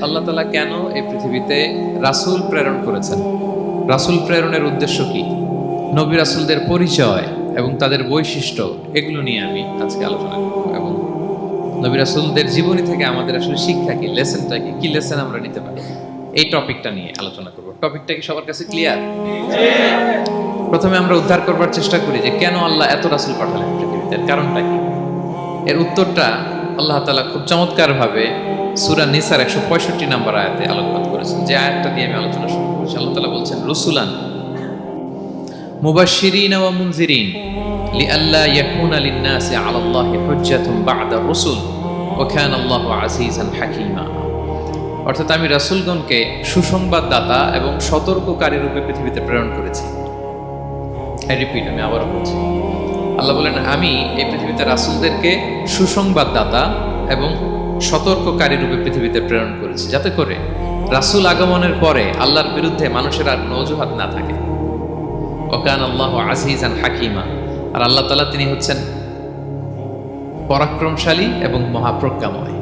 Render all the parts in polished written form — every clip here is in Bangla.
আল্লাহ তাআলা কেন এই পৃথিবীতে রাসূল প্রেরণ করেছেন? রাসূল প্রেরণের উদ্দেশ্য কি? নবী রাসূলদের পরিচয় এবং তাদের বৈশিষ্ট্য, এগুলো নিয়ে আমি আজকে আলোচনা করব। এবং নবী রাসূলদের জীবনী থেকে আমাদের আসলে শিক্ষা কি, লেসনটা কি, কি লেসন আমরা নিতে পারি, এই টপিকটা নিয়ে আলোচনা করব। টপিকটা কি সবার কাছে ক্লিয়ার? প্রথমে আমরা উদ্ধার করবার চেষ্টা করি যে কেন আল্লাহ এত রাসূল পাঠালেন পৃথিবীতে, এর কারণটা কি? এর উত্তরটা আল্লাহ তাআলা খুব চমৎকার ভাবে সূরা নিসার 165 নম্বর আয়াতে আলোকপাত করেছেন। যে আয়াতটা দিয়ে আমি আলোচনা শুরু করছি, আল্লাহ তাআলা বলছেন, রুসুলান মুবাশশিরিন ওয়া মুনজিরিন লিআল্লা ইয়াকুনা লিন-নাসি আলাল্লাহি হুজ্জাতুন বা'দা রুসুল ওয়া কানা আল্লাহু আজিজান হাকীমা। অর্থাৎ আমি রাসূলগণকে সুসংবাদদাতা এবং সতর্ককারী রূপে পৃথিবীতে প্রেরণ করেছি। আমি আবারও বলছি, আল্লাহ বলেন আমি এই পৃথিবীতে রাসূলদেরকে সুসংবাদদাতা এবং সতর্ককারী রূপে পৃথিবীতে প্রেরণ করেছি, যাতে করে রাসূল আগমনের পরে আল্লাহর বিরুদ্ধে মানুষের আর কোনো অজুহাত না থাকে। ওয়াকান আল্লাহু আজিজান হাকীমা, আর আল্লাহ তাআলা তিনি হচ্ছেন পরাক্রমশালী এবং মহাপ্রজ্ঞাময়।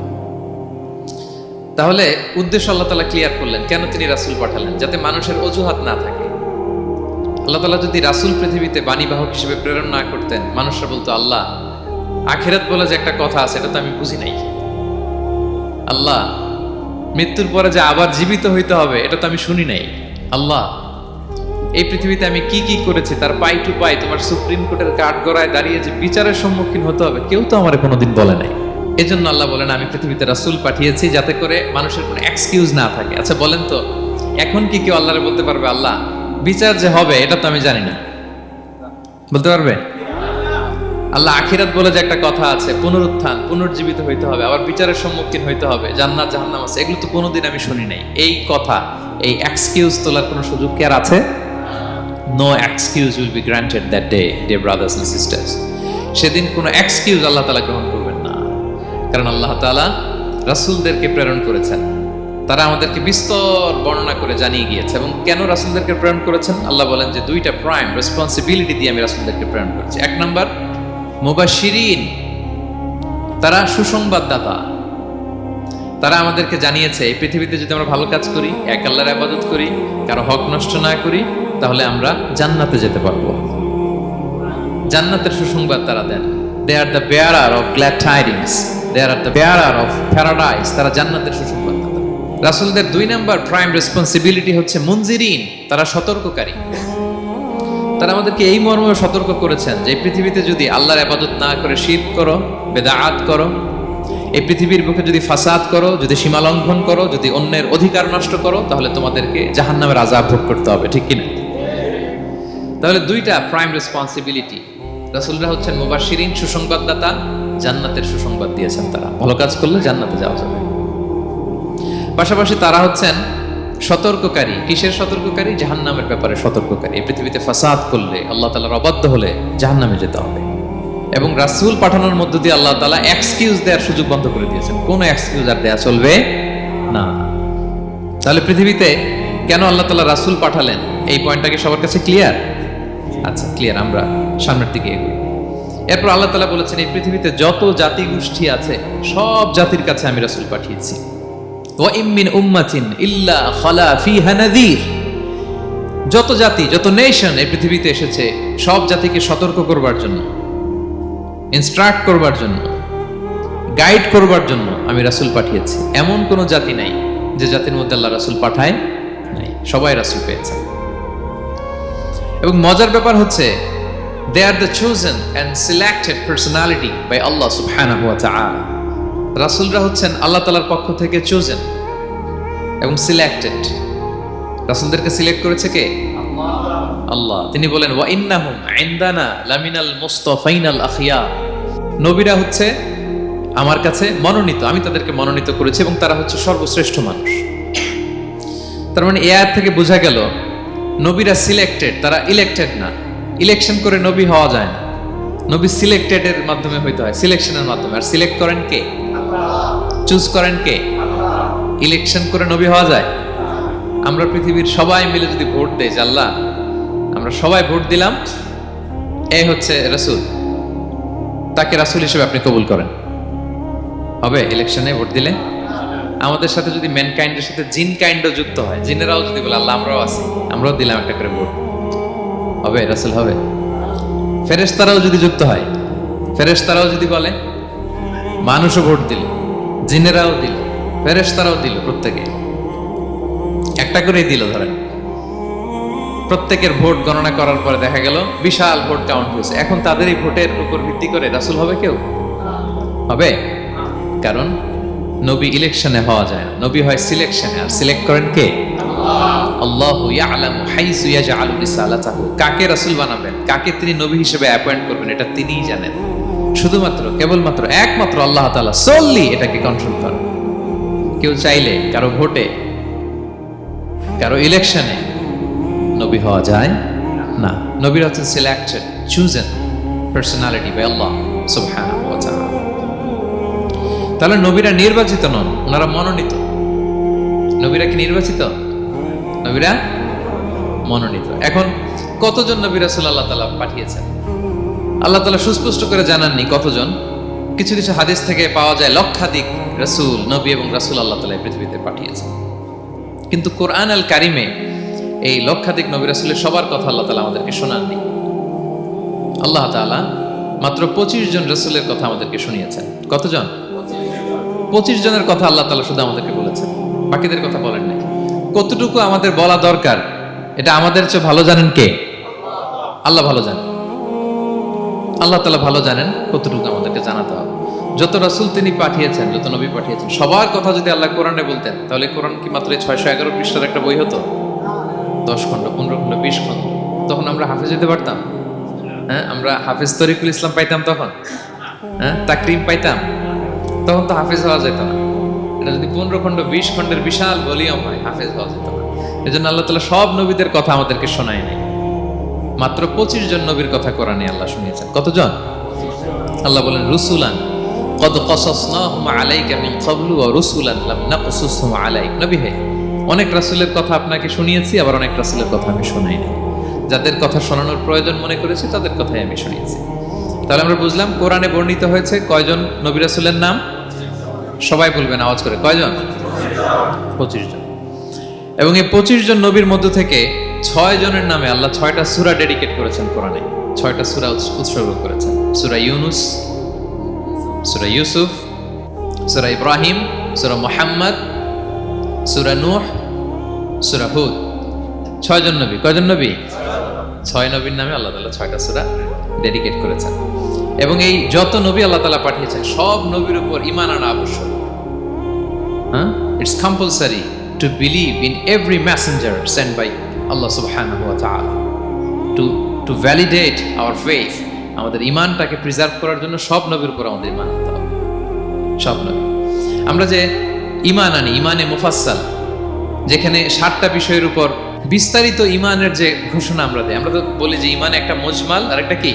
তাহলে উদ্দেশ্য আল্লাহ তাআলা ক্লিয়ার করলেন, কেন তিনি রাসূল পাঠালেন, যাতে মানুষের অজুহাত না থাকে। আল্লাহ তাআলা যদি রাসূল পৃথিবীতে বাণীবাহক হিসেবে প্রেরণ না করতেন, মানুষরা বলতো আল্লাহ আখিরাত বলে যে একটা কথা আছে, এটা তো আমি বুঝি নাই। আল্লাহ মৃত্যুর পরে যে আবার জীবিত হইতে হবে, এটা তো আমি শুনি নাই। আল্লাহ এই পৃথিবীতে আমি কি কি করেছি তার পাই টু পাই তোমার সুপ্রিম কোর্টের কাঠগড়ায় দাঁড়িয়ে যে বিচারের সম্মুখীন হতে হবে, কেউ তো আমার কোনোদিন বলে নাই। এজন্য আল্লাহ বলেন আমি পৃথিবীতে রাসূল পাঠিয়েছি, যাতে করে মানুষের কোনো এক্সকিউজ না থাকে। আচ্ছা বলেন তো, এখন কি কেউ আল্লাহরে বলতে পারবে আল্লাহ বিচার যে হবে এটা তো আমি জানি না? বলতে পারবে? আল্লাহ আখিরাত বলে যে একটা কথা আছে, পুনরুত্থান, পুনর্জীবিত হইতে হবে, আবার বিচারের সম্মুখীন হইতে হবে, জান্নাত জাহান্নাম আছে, এগুলো তো কোনোদিন আমি শুনি নাই। এই কথা, এই এক্সকিউজ তোলার কোনো সুযোগ কি আর আছে? No excuse will be granted that day, dear brothers and sisters. সেদিন কোনো এক্সকিউজ আল্লাহ তাআলা গ্রহণ করবেন না, কারণ আল্লাহ তাআলা রাসূলদেরকে প্রেরণ করেছেন। তারা আমাদেরকে বিস্তর বর্ণনা করে জানিয়ে গিয়েছে। এবং কেন রাসূলদেরকে প্রেরণ করেছেন? আল্লাহ বলেন যে দুইটা প্রাইম রেসপন্সিবিলিটি দিয়ে আমি রাসূলদেরকে প্রেরণ করেছি। এক নাম্বার মুবাশশিরিন, তারা সুসংবাদদাতা। তারা আমাদেরকে জানিয়েছে এই পৃথিবীতে যদি আমরা ভালো কাজ করি, এক আল্লাহর ইবাদত করি, কারো হক নষ্ট না করি, তাহলে আমরা জান্নাতে যেতে পারবো। জান্নাতের সুসংবাদ তারা দেন। They are the bearer of glad tidings, they are the bearer of paradise. তারা জান্নাতের সুসংবাদ। রাসূলদের দুই নাম্বার প্রাইম রেসপন্সিবিলিটি হচ্ছে মুনজিরিন, তারা সতর্ককারী। তারা আমাদেরকে এই মর্মে সতর্ক করেছেন যে এই পৃথিবীতে যদি আল্লাহর ইবাদত না করে শিরক করো, বিদআত করো, এই পৃথিবীর বুকে যদি ফাসাদ করো, যদি সীমা লঙ্ঘন করো, যদি অন্যের অধিকার নষ্ট করো, তাহলে তোমাদেরকে জাহান্নামের আযাব ভোগ করতে হবে, ঠিক কিনা? তাহলে দুইটা প্রাইম রেসপন্সিবিলিটি। রাসূলরা হচ্ছেন মুবাশশিরিন, সুসংবাদদাতা, জান্নাতের সুসংবাদ দিয়েছেন। তারা ভালো কাজ করলে জান্নাতে যাওয়া যাবে। পাশাপাশি তারা হচ্ছেন সতর্ককারী। কিসের সতর্ককারী? জাহান্নামের ব্যাপারে সতর্ককারী। এই পৃথিবীতে ফাসাদ করলে, আল্লাহ তাআলার অবাধ্য হলে জাহান্নামে যেতে হবে। এবং রাসূল পাঠানোর মধ্য দিয়ে আল্লাহ তাআলা এক্সকিউজ দেওয়ার সুযোগ বন্ধ করে দিয়েছেন। কোনো এক্সকিউজ আর দেয়া চলবে না। তাহলে পৃথিবীতে কেন আল্লাহ তাআলা রাসূল পাঠালেন, এই পয়েন্টটা কি সবার কাছে ক্লিয়ার? আচ্ছা ক্লিয়ার, আমরা সামনের দিকে এগোই। এরপর আল্লাহ তাআলা বলেছেন এই পৃথিবীতে যত জাতি গোষ্ঠী আছে, সব জাতির কাছে আমি রাসূল পাঠিয়েছি। ওয়া ইম মিন উম্মাতিন ইল্লা খালা ফিহা নাযীর। যত জাতি, যত নেশন এই পৃথিবীতে এসেছে, সব জাতিকে সতর্ক করবার জন্য, ইনস্ট্রাক্ট করবার জন্য, গাইড করবার জন্য আমি রাসূল পাঠিয়েছি। এমন কোন জাতি নাই যে জাতির মধ্যে আল্লাহ রাসূল পাঠায় নাই, সবাই রাসূল পেয়েছেন। এবং মজার ব্যাপার হচ্ছে they are the chosen and selected personality by Allah subhanahu wa ta'ala. রাসূলরা হচ্ছেন আল্লাহ তাআলার পক্ষ থেকে chosen এবং সিলেক্টেড। রাসূলদেরকে সিলেক্ট করেছে কে? আল্লাহ। তিনি বলেন ওয়া ইন্নাহুম ইনদানা লামিনাল মুস্তাফাইনাল আখিয়ার। নবীরা হচ্ছে আমার কাছে মনোনীত, আমি তাদেরকে মনোনীত করেছি এবং তারা হচ্ছে সর্বশ্রেষ্ঠ মানুষ। তার মানে এই আয়াত থেকে বোঝা গেল নবীরা সিলেক্টেড, তারা ইলেক্টেড না। ইলেকশন করে নবী হওয়া যায় না, নবী সিলেক্টেডের মাধ্যমে হইতে হয়, সিলেকশনের মাধ্যমে। আর সিলেক্ট করেন কে? চুজ করেন কে? ইলেকশন করে নবী হওয়া যায়? আমরা পৃথিবীর সবাই মিলে যদি ভোট দেই যে আল্লাহ আমরা সবাই ভোট দিলাম, এই হচ্ছে রাসূল, তাকে রাসূল হিসেবে আপনি কবুল করেন, হবে? ইলেকশনে ভোট দিলে আমাদের সাথে যদি ম্যানকাইন্ডের সাথে জিন কাইন্ডও যুক্ত হয়, জিনেরাও যদি বলে আল্লাহ আমরাও আছি, আমরাও দিলাম একটা করে ভোট, হবে রাসূল হবে? ফেরেশতারাও যদি যুক্ত হয়, ফেরেশতারাও যদি বলে, মানুষও ভোট দিল, জিনেরাও দিল, ফেরেশতারাও দিল, প্রত্যেকে একটা করেই দিল, ধরেন প্রত্যেকের ভোট গণনা করার পরে দেখা গেল বিশাল ভোট কাউন্ট হয়েছে। এখন তাদের এই ভোটের উপর ভিত্তি করে রাসূল হবে কেউ? হবে? কারণ নবী ইলেকশনে হওয়া যায় না, নবী হয় সিলেকশনে। আর সিলেক্ট করেন কে? আল্লাহু ইয়ালামু হাইসু ইয়াজআলু রিসালাতাহু। কাকে রাসূল বানাবেন, কাকে তিনি নবী হিসেবে অ্যাপয়েন্ট করবেন, এটা তিনিই জানেন। শুধুমাত্র কেবলমাত্র একমাত্র আল্লাহ তাআলা solely এটাকে কন্ট্রোল করেন। কেউ চাইলে কারো ভোটে, কারো ইলেকশনে নবী হওয়া যায় না। নবীরা হচ্ছেন সিলেক্টেড, চুজেন পার্সোনালিটি বাই আল্লাহ সুবহানাহু ওয়া তাআলা। তাহলে নবীরা নির্বাচিত নন, ওনারা মনোনীত। নবীরা কি নির্বাচিত? নবীরা মনোনীত। এখন কতজন নবী রাসূল আল্লাহ তাআলা পাঠিয়েছেন? আল্লাহ তাআলা সুস্পষ্ট করে জানাননি কতজন। কিছু কিছু হাদিস থেকে পাওয়া যায় লক্ষাধিক রাসূল, নবী এবং রাসূল আল্লাহ তাআলা পৃথিবীতে পাঠিয়েছেন। কিন্তু কোরআন আল কারিমে এই লক্ষাধিক নবী রাসূলের সবার কথা আল্লাহ তাআলা আমাদেরকে শোনাননি। আল্লাহ তাআলা মাত্র 25 জন রাসূলের কথা আমাদেরকে শুনিয়েছেন। কতজন? 25 জনের কথা আল্লাহ তাআলা শুধু আমাদেরকে বলেছেন, বাকিদের কথা বলেন নাই। কতটুকু আমাদের বলা দরকার এটা আমাদের চেয়ে ভালো জানেন কে? আল্লাহ ভালো জানেন। আল্লাহ তাআলা ভালো জানেন কতটুকু আমাদেরকে জানাতে হবে। যত রাসূল তিনি পাঠিয়েছেন, যত নবী পাঠিয়েছেন, সবার কথা যদি আল্লাহ কোরআনে বলতেন, তাহলে কোরআন কি মাত্র 611 পৃষ্ঠার একটা বই হতো? 10 খণ্ড, 15 খণ্ড, 20 খণ্ড। তখন আমরা হাফেজ হতে পারতাম? হ্যাঁ, আমরা হাফেজ তরিকুল ইসলাম পাইতাম তখন? হ্যাঁ, তাকরিম পাইতাম? তখন তো হাফেজ হওয়া যেত না। এটা যদি 15 খণ্ড, 20 খণ্ডের বিশাল ভলিউম হয়, হাফেজ হওয়া যেত না। এই জন্য আল্লাহ তাআলা সব নবীদের কথা আমাদেরকে শোনায় নাই, মাত্র 25 জন নবীর কথা কোরআনে আল্লাহ শুনিয়েছেন। কতজন? আল্লাহ বলেন রুসুলান কদ কসাসনাহুম আলাইকা মিন ক্বাবলু ওয়া রুসুলান লাম নাকসুসহুম আলাইক। নবী হে, অনেক রাসূলের কথা আপনাকে শুনিয়েছি, আবার অনেক রাসূলের কথা আমি শোনাই নাই। যাদের কথা শোনানোর প্রয়োজন মনে করেছি তাদের কথাই আমি শুনিয়েছি। তাহলে আমরা বুঝলাম কোরআনে বর্ণিত হয়েছে কয়জন নবী রাসূলের নাম? সবাই বলবেন আওয়াজ করে, কয়জন? 25 জন। এবং এই 25 জন নবীর মধ্য থেকে 6 জনের নামে আল্লাহ 6টা সূরা ডেডিকেট করেছেন কোরআনে। 6টা সূরা উৎসর্গ করেছেন। সূরা ইউনুস, সূরা ইউসুফ, সূরা ইব্রাহিম, সূরা মুহাম্মদ, সূরা নূহ, সূরা হুদ। 6 জন নবী। কয়জন নবী? 6 নবীর নামে আল্লাহ তাআলা 6টা সূরা ডেডিকেট করেছেন। এবং এই যত নবী আল্লাহ তাআলা পাঠিয়েছেন, সব নবীর উপর ঈমান আনা আবশ্যক। হ্যাঁ, it's compulsory to believe in every messenger sent by Allah subhanahu wa ta'ala to validate our faith. আমাদের ঈমানটাকে প্রিজার্ভ করার জন্য সব নবীর উপর আমাদের ঈমান আনতে হবে, সব নবী। আমরা যে ঈমান আনি, ঈমানে মুফাসসাল, যেখানে 7টা বিষয়ের উপর বিস্তারিত ঈমানের যে ঘোষণা আমরা দেই। আমরা তো বলি যে ঈমানে একটা মুজমাল আর একটা কি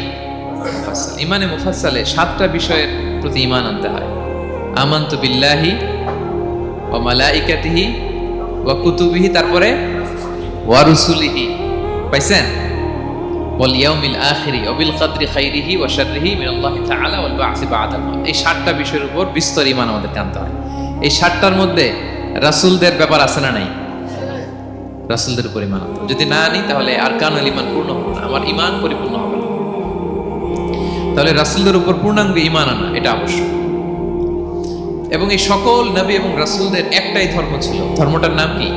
মুফাসসাল। ঈমানে মুফাসসালে 7টা বিষয়ের প্রতি ঈমান আনতে হয়। আমানতু বিল্লাহি ওয়া মালাইকাতিহি ওয়া কুতুবিহি, তারপরে ওয়া রুসুলিহি, পাইছেন? ওয়াল ইয়াউমিল আখিরি ওয়া বিল কদরি খাইরিহি ওয়া শাররিহি মিনাল্লাহি তাআলা ওয়াল বা'সি বা'দাল মাউত। এই 7টা বিষয়ের উপর বিস্তর ঈমান আমাদের আনতে হয়। এই 7টার মধ্যে রাসূলদের ব্যাপার আছে না নাই? রাসূলদের উপর ঈমান আনতে। যদি না আনি তাহলে আরকানুল ঈমান পূর্ণ হবে না, আমার ঈমান পরিপূর্ণ হবে না। তাহলে রাসূলদের উপর পূর্ণাঙ্গ ঈমান আনা এটা আবশ্যক। এবং এই সকল নবী এবং রাসূলদের একটাই ধর্ম ছিল। ধর্মটার নাম কি?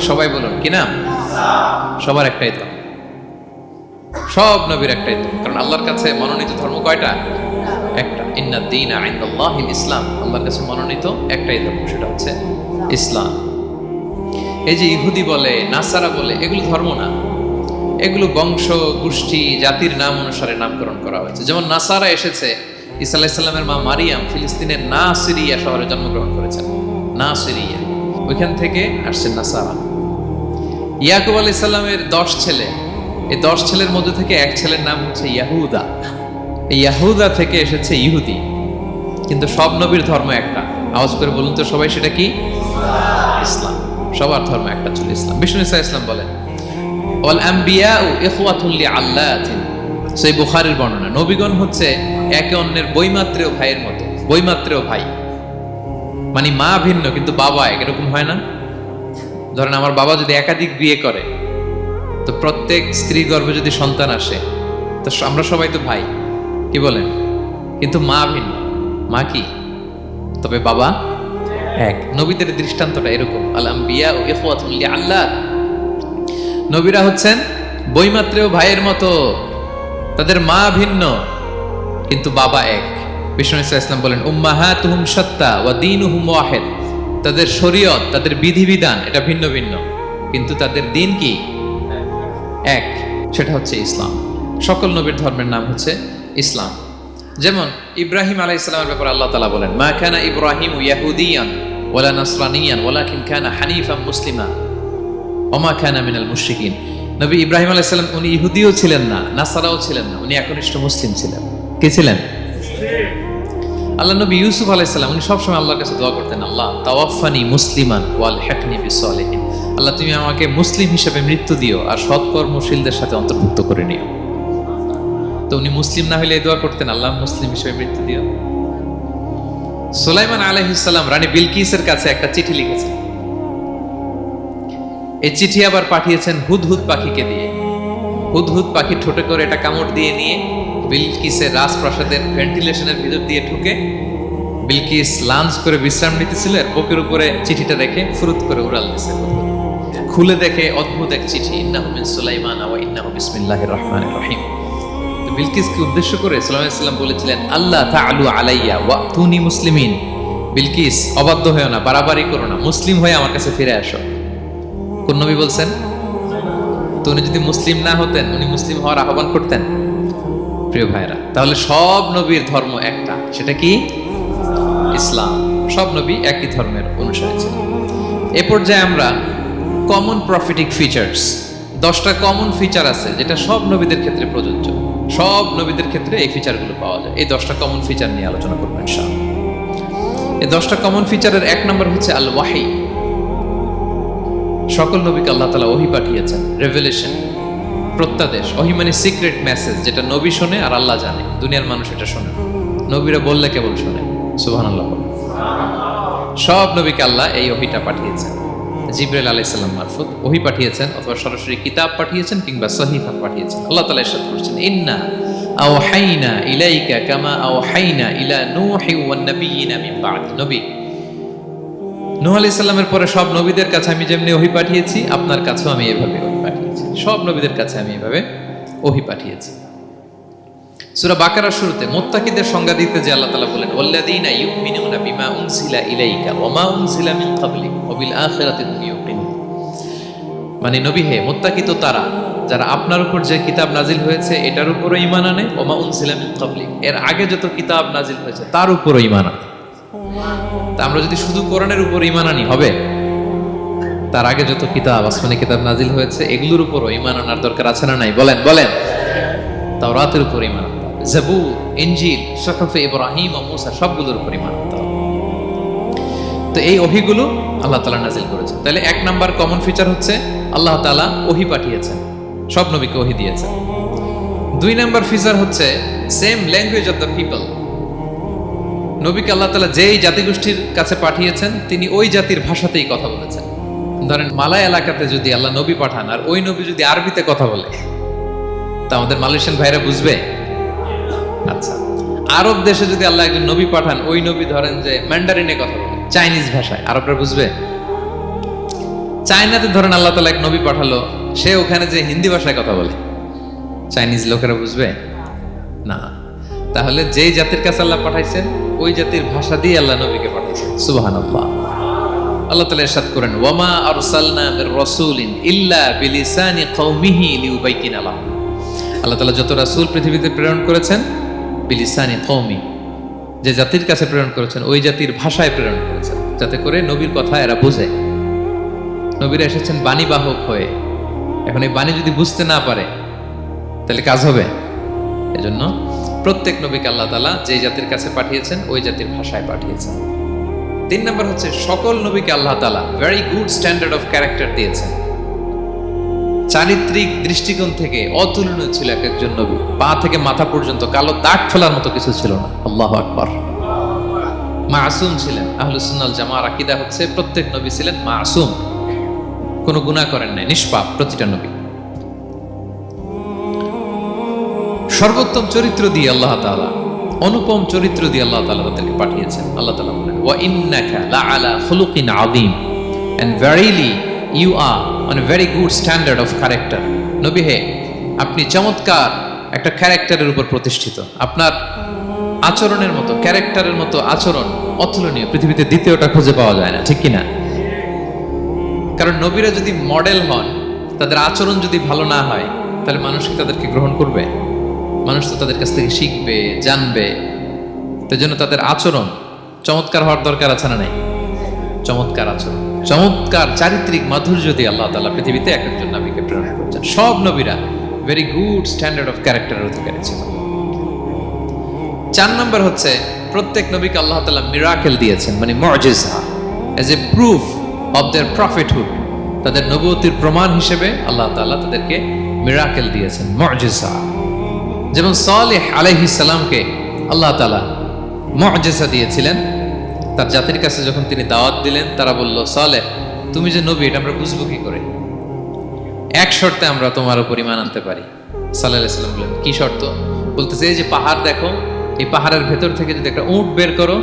সবাই বলুন, কি নাম? সবার একটাই ধর্ম, সব নবীর একটাই ধর্ম। কারণ আল্লাহর কাছে মনোনীত ধর্ম কয়টা? একটা। ইন্নাদ দীনা ইনদাল্লাহিল ইসলাম। আল্লাহর কাছে মনোনীত একটাই ধর্ম, সেটা হচ্ছে ইসলাম। এই যে ইহুদি বলে, নাসারা বলে, এগুলো ধর্ম না, এগুলো বংশ, গোষ্ঠী, জাতির নাম অনুসারে নামকরণ করা হয়েছে। যেমন নাসারা এসেছে, ঈসা আলাইহিস সালামের মা মারিয়াম ফিলিস্তিনের নাসিরিয়া শহরে জন্মগ্রহণ করেছেন। নাসিরিয়া, ওইখান থেকে আসছেন নাসারা। ইয়াকুব আলাইহিস সালামের 10 ছেলে, এই 10 ছেলের মধ্যে থেকে এক ছেলের নাম হচ্ছে ইয়াহুদা। এই ইয়াহুদা থেকে এসেছে ইহুদি। কিন্তু সব নবীর ধর্ম একটা। আওয়াজ করে বলুন তো সবাই, সেটা কি? ইসলাম। সবার ধর্ম একটা ছিল ইসলাম। বিষ্ণু ইসা ইসলাম বলেন, ওয়াল আম্বিয়াউ ইখওয়াতুল লিআল্লাতিন। সেই বুখারীর বর্ণনা, নবীগণ হচ্ছে একে অন্যের বৈমাত্রেয় ভাইয়ের মতো। বৈমাত্রেয় ভাই মানে মা ভিন্ন কিন্তু বাবা এক, এরকম হয় না? ধরেন আমার বাবা যদি একাধিক বিয়ে করে, তো প্রত্যেক স্ত্রী গর্ভে যদি সন্তান আসে, তো আমরা সবাই তো ভাই, কি বলেন? কিন্তু মা ভিন্ন। মা কি? তবে বাবা এক। নবীদের দৃষ্টান্তটা এরকম, আল আম্বিয়া ও ইখওয়াতুল লিআল্লাহ, নবীরা হচ্ছেন বৈমাত্রেয় ভাইয়ের মতো, তাদের মা ভিন্ন কিন্তু বাবা এক। বিষ্ণু ইসলাম বলেন উম্মাহাতুহুম শাত্তা ওয়া দীনুহুম ওয়াহিদ, তাদের শরীয়ত, তাদের বিধিবিধান এটা ভিন্ন ভিন্ন, কিন্তু তাদের দিন কি? এক, সেটা হচ্ছে ইসলাম। সকল নবীর ধর্মের নাম হচ্ছে ইসলাম। যেমন ইব্রাহিম আলাইহিস সালামের ব্যাপারে আল্লাহ তাআলা বলেন মা কানা ইব্রাহিমু ইয়াহুদিয়ান ওয়ালা নাসরানিয়ান ওয়ালাকিন কানা হানিফাম মুসলিমা ওয়া মা কানা মিনাল মুশরিকিন। নবী ইব্রাহিম আলাইহিস সালাম উনি ইহুদিও ছিলেন না, নাসারাও ছিলেন না, উনি একনিষ্ঠ মুসলিম ছিলেন। কে ছিলেন? আল্লাহ নবী ইউসুফ আলাইহিস সালাম উনি সবসময় আল্লাহর কাছে দোয়া করতেন, আল্লাহ তাওয়াফানি মুসলিমান ওয়াল হিকনি বিসসালিহিন, আল্লাহ তুমি আমাকে মুসলিম হিসেবে মৃত্যু দিও আর সৎকর্মশীলদের সাথে অন্তর্ভুক্ত করে নিও। তো উনি মুসলিম না হলে এই দোয়া করতেন, আল্লাহ মুসলিম হিসেবে মৃত্যু দিও। সুলাইমান আলাইহিস সালাম রানী বিলকিসের কাছে একটা চিঠি লিখেছেন, এই চিঠি আবার পাঠিয়েছেন হুদহুদ পাখিকে দিয়ে। হুদহুদ পাখি ঠোঁটে করে এটা কামড় দিয়ে নিয়ে বিলকিসের রাজপ্রাসাদের ভেন্টিলেশনের ভিতর দিয়ে ঢুকে বিলকিস লাঞ্চ করে বিশ্রাম নিতেছিল, এর বুকের উপরে চিঠিটা রেখে ফুরুত করে উড়াল দিয়েছে। খুলে দেখে অদ্ভুত এক চিঠি, ইন্নাহু মিন সুলাইমান ওয়া ইন্নাহু বিসমিল্লাহির রহমানির রহিম। তো বিলকিসকে উদ্দেশ্য করে সাল্লাল্লাহু আলাইহি ওয়াসাল্লাম বলেছিলেন আল্লাহ তাআলু আলাইয়া ওয়াতুনি মুসলিমিন, বিলকিস অবাধ্য হয়ো না, বাড়াবাড়ি করো না, মুসলিম হয়ে আমার কাছে ফিরে আসো। কোন নবী বলছেন? তো উনি যদি মুসলিম না হতেন, উনি মুসলিম হওয়ার আহ্বান করতেন? প্রিয় ভাইরা, তাহলে সব নবীর ধর্ম একটা, সেটা কি? ইসলাম। সব নবী একই ধর্মের অনুসারী ছিলেন। এ পর্যায়ে আমরা কমন প্রফিটিক ফিচার্স, 10টা কমন ফিচার আছে যেটা সব নবীদের ক্ষেত্রে প্রযোজ্য, সব নবীদের ক্ষেত্রে এই ফিচারগুলো পাওয়া যায়। এই 10টা কমন ফিচার নিয়ে আলোচনা করবো ইনশাআল্লাহ। এই 10টা কমন ফিচারের 1 নম্বর হচ্ছে আল ওয়াহি। সকল নবীকে আল্লাহ তাআলা ওহী পাঠিয়েছেন, রেভেলেশন, প্রত্যাদেশ। ওহী মানে সিক্রেট মেসেজ, যেটা নবী শোনে আর আল্লাহ জানে, দুনিয়ার মানুষ এটা শোনে। নবীরা বললে কেবল শোনে। সুবহানাল্লাহ। সব নবীকে আল্লাহ এই ওহীটা পাঠিয়েছেন, জিবরাইল আলাইহিস সালাম মারফত ওহী পাঠিয়েছেন, অথবা সরাসরি কিতাব পাঠিয়েছেন, কিংবা সহিফা পাঠিয়েছেন। আল্লাহ তাআলা ইরশাদ করেছেন ইন্না আওহাইনা ইলাইকা কামা আওহাইনা ইলা নূহি ওয়ান নাবিয়িনা মিন বা'দি। নবী নূহ আলাইহিস সালামের পরে সব নবীদের কাছে আমি যেমনি ওহী পাঠিয়েছি, আপনার কাছেও আমি এভাবে ওহী পাঠিয়েছি। সব নবীদের কাছে আমি এভাবে ওহী পাঠিয়েছি। সূরা বাকারার শুরুতে মুত্তাকিদের সংজ্ঞা দিতে যে আল্লাহ তাআলা বলেন ওয়াল্লাযীনা ইউমিনুনা বিমা উনজিলা ইলাইকা ওয়া মা উনজিলা মিন ক্বাবলিক ওয়া বিল আখিরাতি হুম ইউকিনুন। মানে নবী হে, মুত্তাকি তো তারা যারা আপনার উপর যে কিতাব নাজিল হয়েছে এটার উপরও ঈমান আনে, ওয়া মা উনজিলা মিন ক্বাবলিক, এর আগে যত কিতাব নাজিল হয়েছে তার উপরও ঈমান আনে। তা আমরা যদি শুধু কোরআনের উপর ঈমান আনি হবে? তার আগে যত কিতাব, আসমানি কিতাব নাজিল হয়েছে এগুলোর উপরও ঈমান আনার দরকার আছে না নাই? বলেন বলেন। তাওরাতের উপর ঈমান আনতে হবে, জাবুর, ইনজিল, সুহুফে ইব্রাহিম ও মূসা সবগুলোর উপর ঈমান আনতে হবে। তো এই ওহীগুলো আল্লাহ তাআলা নাজিল করেছেন। তাহলে 1 নাম্বার কমন ফিচার হচ্ছে আল্লাহ তাআলা ওহী পাঠিয়েছেন, সব নবীকে ওহী দিয়েছেন। 2 নাম্বার ফিচার হচ্ছে same language of the people. নবীকে আল্লাহ তাআলা যেই জাতিগোষ্ঠীর কাছে পাঠিয়েছেন তিনি ওই জাতির ভাষাতেই কথা বলেছেন। ধরেন মালয় এলাকাতে যদি আল্লাহ নবী পাঠান আর ওই নবী যদি আরবিতে কথা বলে, তা আমাদের মালয়েশিয়ান ভাইরা বুঝবে? আচ্ছা, আরব দেশে যদি আল্লাহ একজন নবী পাঠান, ওই নবী ধরেন যে ম্যান্ডারিনে কথা বলে, চাইনিজ ভাষায়, আরবরা বুঝবে? চায়নাতে ধরেন আল্লাহ তাআলা এক নবী পাঠালো, সে ওখানে যে হিন্দি ভাষায় কথা বলে, চাইনিজ লোকেরা বুঝবে না। তাহলে যেই জাতির কাছে আল্লাহ পাঠাইছেন ওই জাতির ভাষা দিয়ে আল্লাহ নবীকে পাঠাইছেন। সুবহানাল্লাহ। আল্লাহ তাআলা ইরশাদ করেন ওয়ামা আরসালনা মির রাসূলিন ইল্লা বিলিসানি কওমিহি লিউবাইয়িনা লাহুম। আল্লাহ তাআলা যত রাসূল পৃথিবীতে প্রেরণ করেছেন বিলিসানি কওমি, যে জাতির কাছে প্রেরণ করেছেন ওই জাতির ভাষায় প্রেরণ করেছেন, যাতে করে নবীর কথা এরা বুঝে। নবীরা এসেছেন বাণীবাহক হয়ে, এখন এই বাণী যদি বুঝতে না পারে তাহলে কাজ হবে? এজন্য প্রত্যেক নবীকে আল্লাহ তাআলা যে জাতির কাছে পাঠিয়েছেন ওই জাতির ভাষায় পাঠিয়েছেন। 3 নাম্বার হচ্ছে সকল নবীকে আল্লাহ তাআলা very good standard of character দিয়েছেন। চারিত্রিক দৃষ্টিকোণ থেকে অতুলনীয় ছিল এক একজন নবী। পা থেকে মাথা পর্যন্ত কালো দাগ ফেলার মতো কিছু ছিল না। আল্লাহু আকবার। মাসুম ছিলেন। আহলুস সুন্নাহ ওয়াল জামাআর আকীদা হচ্ছে প্রত্যেক নবী ছিলেন মাসুম, কোনো গুনাহ করেন নাই, নিষ্পাপ প্রতিটা নবী। সর্বোত্তম চরিত্র দিয়ে আল্লাহ তাআলা, অনুপম চরিত্র দিয়ে আল্লাহ তাআলা তাদেরকে পাঠিয়েছেন। আল্লাহ তাআলা বলেন, ওয়া ইন্নাকা লাআলা খুলুকিন আযীম, and verily you are on a very good standard of character. নবী হে, আপনি চমৎকার একটা ক্যারেক্টারের উপর প্রতিষ্ঠিত। আপনার আচরণের মতো, ক্যারেক্টারের মতো আচরণ অতুলনীয়, পৃথিবীতে দ্বিতীয়টা খুঁজে পাওয়া যায় না, ঠিক কিনা? কারণ নবীরা যদি মডেল হন, তাদের আচরণ যদি ভালো না হয়, তাহলে মানুষ কি তাদেরকে গ্রহণ করবে? মানুষ তো তাদের কাছ থেকে শিখবে, জানবে। তাই জন্য তাদের আচরণ চমৎকার হওয়ার দরকার আছে না নাই? চমৎকার আচরণ, চমৎকার চারিত্রিক মাধুর্য দিয়ে আল্লাহ তাআলা পৃথিবীতে এক একজন নবীকে প্রেরণ করেছেন। সব নবীরা ভেরি গুড স্ট্যান্ডার্ড অফ ক্যারেক্টারের অধিকারী ছিল। 4 নম্বর হচ্ছে, প্রত্যেক নবীকে আল্লাহ তাআলা মিরাকেল দিয়েছেন, মানে মুআজিজা, as a proof of their prophethood. তাদের নবুয়তির প্রমাণ হিসেবে আল্লাহ তাআলা তাদেরকে মিরাকেল দিয়েছেন, মুআজিজা। যেমন সালেহ আলাইহিস সালামকে আল্লাহ তাআলা মুআজিজা দিয়েছিলেন। তার জাতির কাছে যখন তিনি দাওয়াত দিলেন, তারা বলল, সালেহ তুমি যে নবী এটা আমরা বুঝবো কি করে? এক শর্তে আমরা তোমার উপর ঈমান আনতে পারি। সাল্লাল্লাহু আলাইহি সাল্লাম বললেন, কি শর্ত? বলতেছে, এই যে পাহাড় দেখো, এই পাহাড়ের ভেতর থেকে যদি একটা উট বের করো,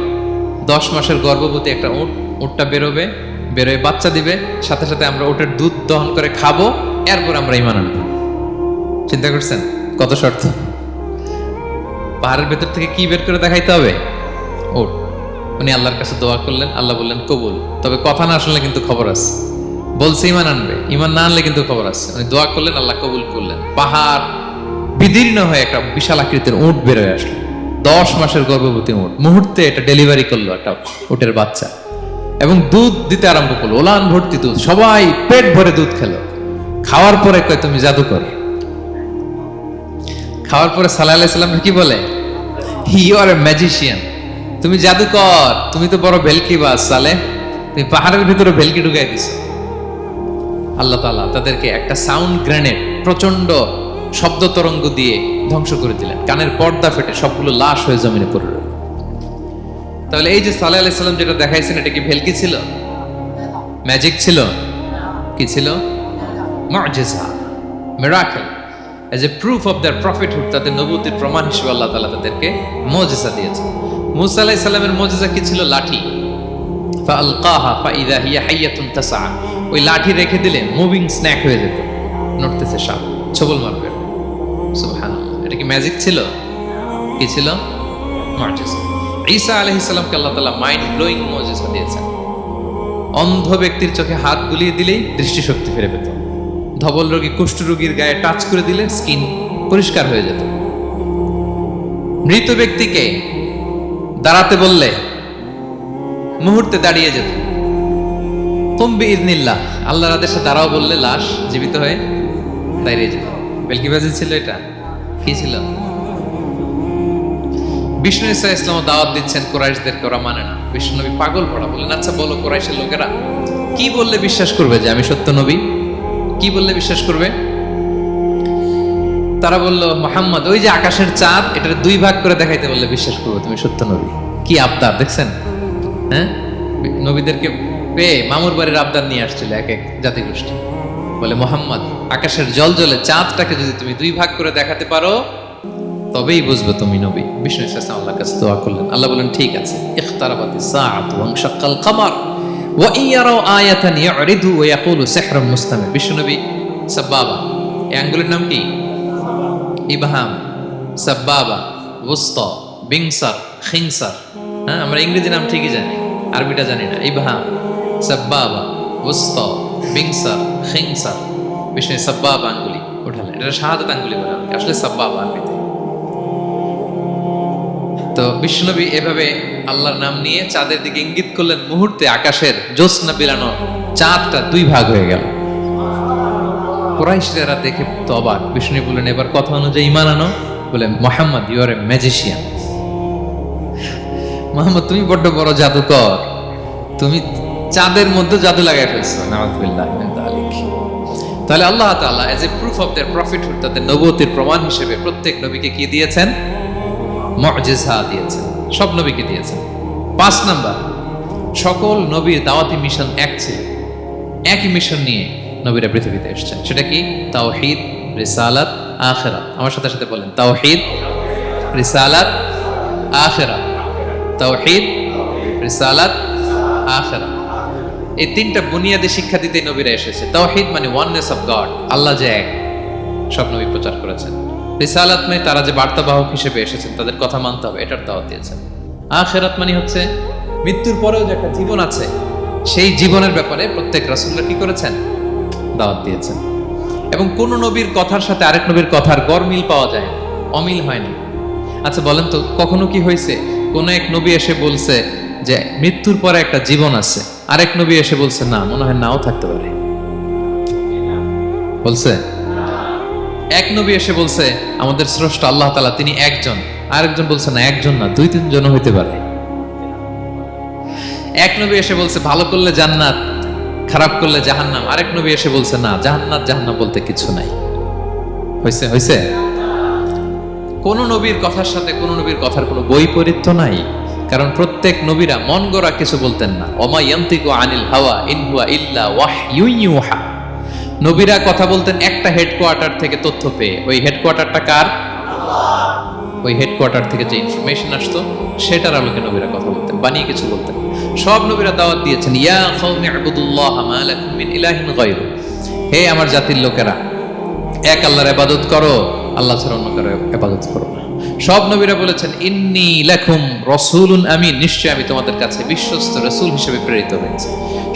10 মাসের গর্ভবতী একটা উটটা বেরোবে, বেরোয় বাচ্চা দিবে, সাথে সাথে আমরা উটের দুধ দহন করে খাবো, এরপর আমরা ঈমান আনবো। চিন্তা করছেন কত শর্ত? পাহাড়ের ভেতর থেকে কি বের করে দেখাইতে হবে? উট। উনি আল্লাহর কাছে দোয়া করলেন, আল্লাহ বললেন কবুল, তবে কথা না শুনলে কিন্তু খবর আছে। বলছে ঈমান আনবে, ঈমান না আনলে কিন্তু খবর আছে। উনি দোয়া করলেন, আল্লাহ কবুল করলেন। পাহাড় বিদীর্ণ হয়ে একটা বিশাল আকৃতির উট বের হয়ে আসলো, 10 মাসের গর্ভবতী উট। মুহূর্তে এটা ডেলিভারি করলো একটা উটের বাচ্চা, এবং দুধ দিতে আরম্ভ করলো, ওলান ভর্তি দুধ। সবাই পেট ভরে দুধ খেলো। খাওয়ার পরে কয়, তুমি জাদুকর। খাওয়ার পরে সাল্লাল্লাহু আলাইহি সাল্লাম কি বলে? ইউ আর এ ম্যাজিশিয়ান, তুমি জাদুকর, তুমি তো বড় ভেলকিবাজ সালেহ, তুমি পাহাড়ের ভিতরে ভেলকি ঢুকাই দিছো। আল্লাহ তাআলা তাদেরকে একটা সাউন্ড গ্রেনেড, প্রচন্ড শব্দ তরঙ্গ দিয়ে ধ্বংস করে দিলেন। কানের পর্দা ফেটে সবগুলো লাশ হয়ে জমিনে পড়ে রইল। তাহলে এই যে সালেহ আলাইহিস সালাম যেটা দেখাইছেন, এটা কি ভেলকি ছিল? ম্যাজিক ছিল? কি ছিল? মুআজিজা, miracle, as a proof of their prophethood. তাদের নবুয়তির প্রমাণ হিসেবে আল্লাহ তাআলা তাদেরকে মুআজিজা দিয়েছেন। মূসা আলাইহিস সালামের মুআজিজা কি ছিল? লাঠি। ফাআলকাহা ফাইযা হিয়া হাইয়াতুন তাসআ। ওই লাঠি রেখে দিলে মুভিং স্ন্যাক হয়ে যেত, নড়তেছে সাপ, ছবল মারবে। সুবহানাল্লাহ, এটা কি ম্যাজিক ছিল? কি ছিল? মুআজিজা। ঈসা আলাইহিস সালামকে আল্লাহ তাআলা মাইন্ড ব্লোয়িং মুআজিজা দিয়েছেন। অন্ধ ব্যক্তির চোখে হাত বুলিয়ে দিলেই দৃষ্টিশক্তি ফিরে পেত। ধবল রোগী, কুষ্ঠ রোগীর গায়ে টাচ করে দিলে স্কিন পরিষ্কার হয়ে যেত। মৃত ব্যক্তিকে দাঁড়াতে বললে মুহূর্তে দাঁড়িয়ে যেত। কুম বিইذনিল্লাহ, আল্লাহর আদেশে দাঁড়াও বললে লাশ জীবিত হয়ে দাঁড়িয়ে যেত। বেলকিবাজি ছিল এটা? কি ছিল? বিষ্ণু ঈসা ইসলাম দাওয়াত দিচ্ছেন কুরাইশদেরকে, ওরা মানে না। বিষ্ণু নবী পাগল পড়া, বললেন, আচ্ছা বলো কুরাইশের লোকেরা কি বললে বিশ্বাস করবে যে আমি সত্য নবী? কি বললে বিশ্বাস করবে? তারা বলল, মুহাম্মদ ওই যে আকাশের চাঁদ, এটার 2 ভাগ করে দেখাইতে বললে বিশ্বাস করবো তুমি সত্য নবী। কি আবদার দেখছেন? হ্যাঁ, নবীদেরকে পেয়ে মামুর বাড়ির আবদার নিয়ে আসছিল এক এক জাতিগোষ্ঠী। বলে, মুহাম্মদ আকাশের জলজলে চাঁদটাকে যদি তুমি 2 ভাগ করে দেখাতে পারো, তবেই বুঝবে তুমি নবী। বিষ্ণু ঈসা ইসলাম আল্লাহর কাছে দোয়া করলেন, আল্লাহ বলেন, ঠিক আছে। ইখতারাবাতিস সাআতু ওয়ানশাক্কাল কমার ওয়া ইয়ারাউ আয়াতান ইয়ারিদু ওয়া ইয়াকুলু সিহরুম মুস্তামির। বিষ্ণু নবী সাব্বাবা, এই আঙ্গুলের নাম কি? ইবহাম, সাব্বাবা, ওয়ুসতা, বিংসার, খিনসার। হ্যাঁ, আমরা ইংরেজি নাম ঠিকই জানি, আরবিটা জানি না। ইবহাম, সাব্বাবা, ওয়ুসতা, বিংসার, খিনসার। বিষ্ণু সাব্বাবা আঙ্গুলি উঠালেন, এটা শাহাদাত আঙ্গুলি বলে, আসলে সাব্বাবা আরবিতে। তো বিষ্ণুনবী এভাবে আল্লাহর নাম নিয়ে চাঁদের দিকে ইঙ্গিত করলেন, মুহূর্তে আকাশের জ্যোৎস্না বিলানো চাঁদটা 2 ভাগ হয়ে গেল। কুরাইশরা দেখে তো অবাক। বিষ্ণু বললেন, এবার কথা অনুযায়ী ঈমান আনো। বলে, Muhammad you are a magician. Muhammad তুমি বড্ড বড় জাদুকর, তুমি চাঁদের মধ্যে জাদু লাগাই ফেলছো। নাউযুবিল্লাহি মিন যালিক। তাহলে আল্লাহ তাআলা age a proof of their prophethood, তাদের নবুয়তির প্রমাণ হিসেবে প্রত্যেক নবীকে কি দিয়েছেন? মুআজিজা দিয়েছেন, সব নবীকে দিয়েছেন। 5 নাম্বার, সকল নবীর দাওয়াতি মিশন এক ছিল, একই মিশন নিয়ে নবীরা পৃথিবীতে এসেছেন। সেটা কি? তাওহীদ, রিসালাত, আখিরাত। আমার সাথে সাথে বলেন, তাওহীদ, রিসালাত, আখিরাত। তাওহীদ, রিসালাত, আখিরাত। এই তিনটা বুনিয়াদী শিক্ষা দিতে নবীরা এসেছে। তাওহীদ মানে ওয়াননেস অফ গড, আল্লাহ যে এক, সব নবী প্রচার করেছেন। রিসালাত মানে তারা যে বার্তাবাহক হিসেবে এসেছেন তাদের কথা মানতে হবে, এটার দাওয়াত দিয়েছেন। আখিরাত মানে হচ্ছে মৃত্যুর পরেও যে একটা জীবন আছে, সেই জীবনের ব্যাপারে প্রত্যেক রাসূলরা কি করেছেন? দাওয়াত দিয়েছেন। এবং কোন নবীর কথার সাথে আরেক নবীর কথার গরমিল পাওয়া যায় না, অমিল হয়নি। আচ্ছা বলেন তো, কখনো কি হয়েছে কোন এক নবী এসে বলছে যে মৃত্যুর পরে একটা জীবন আছে, আরেক নবী এসে বলছে না, মনে হয় নাও থাকতে পারে? বলছে? এক নবী এসে বলছে আমাদের স্রষ্টা আল্লাহ তাআলা তিনি একজন, আরেকজন বলছে না একজন না, 2-3 জন হইতে পারে। এক নবী এসে বলছে ভালো করলে জান্নাত, খারাপ করলে জাহান্নাম, আরেক নবী এসে বলছে না, জান্নাত জাহান্নাম বলতে কিছু নাই। হইছে? হইছে? কোন নবীর কথার সাথে কোন নবীর কথার কোনো বৈপরীত্য নাই, কারণ প্রত্যেক নবীরা মন গড়া কিছু বলতেন না। ওমা ইয়ান্তিকু আনিল হাওয়া ইন হুয়া ইল্লা ওয়াহয়ুন ইউহা। নবীরা কথা বলতেন একটা হেডকোয়ার্টার থেকে তথ্য পেয়ে। ওই হেডকোয়ার্টারটা কার? আল্লাহ। ওই হেডকোয়ার্টার থেকে যে ইনফরমেশন আসতো সেটার আলোকে নবীরা কথা বলতেন, বানিয়ে কিছু বলতেন। সব নবীরা দাওয়াত দিয়েছেন, ইয়া কওমি ইবুদুল্লাহ মা লাকুম মিন ইলাহিন গায়রু। হে আমার জাতির লোকেরা, এক আল্লাহর ইবাদত করো, আল্লাহ ছাড়া অন্য কারো ইবাদত করো না। সব নবীরা বলেছেন ইন্নী লাকুম রাসূলুন আমিন, নিশ্চয় আমি তোমাদের কাছে বিশ্বস্ত রাসূল হিসেবে প্রেরিত হয়েছি।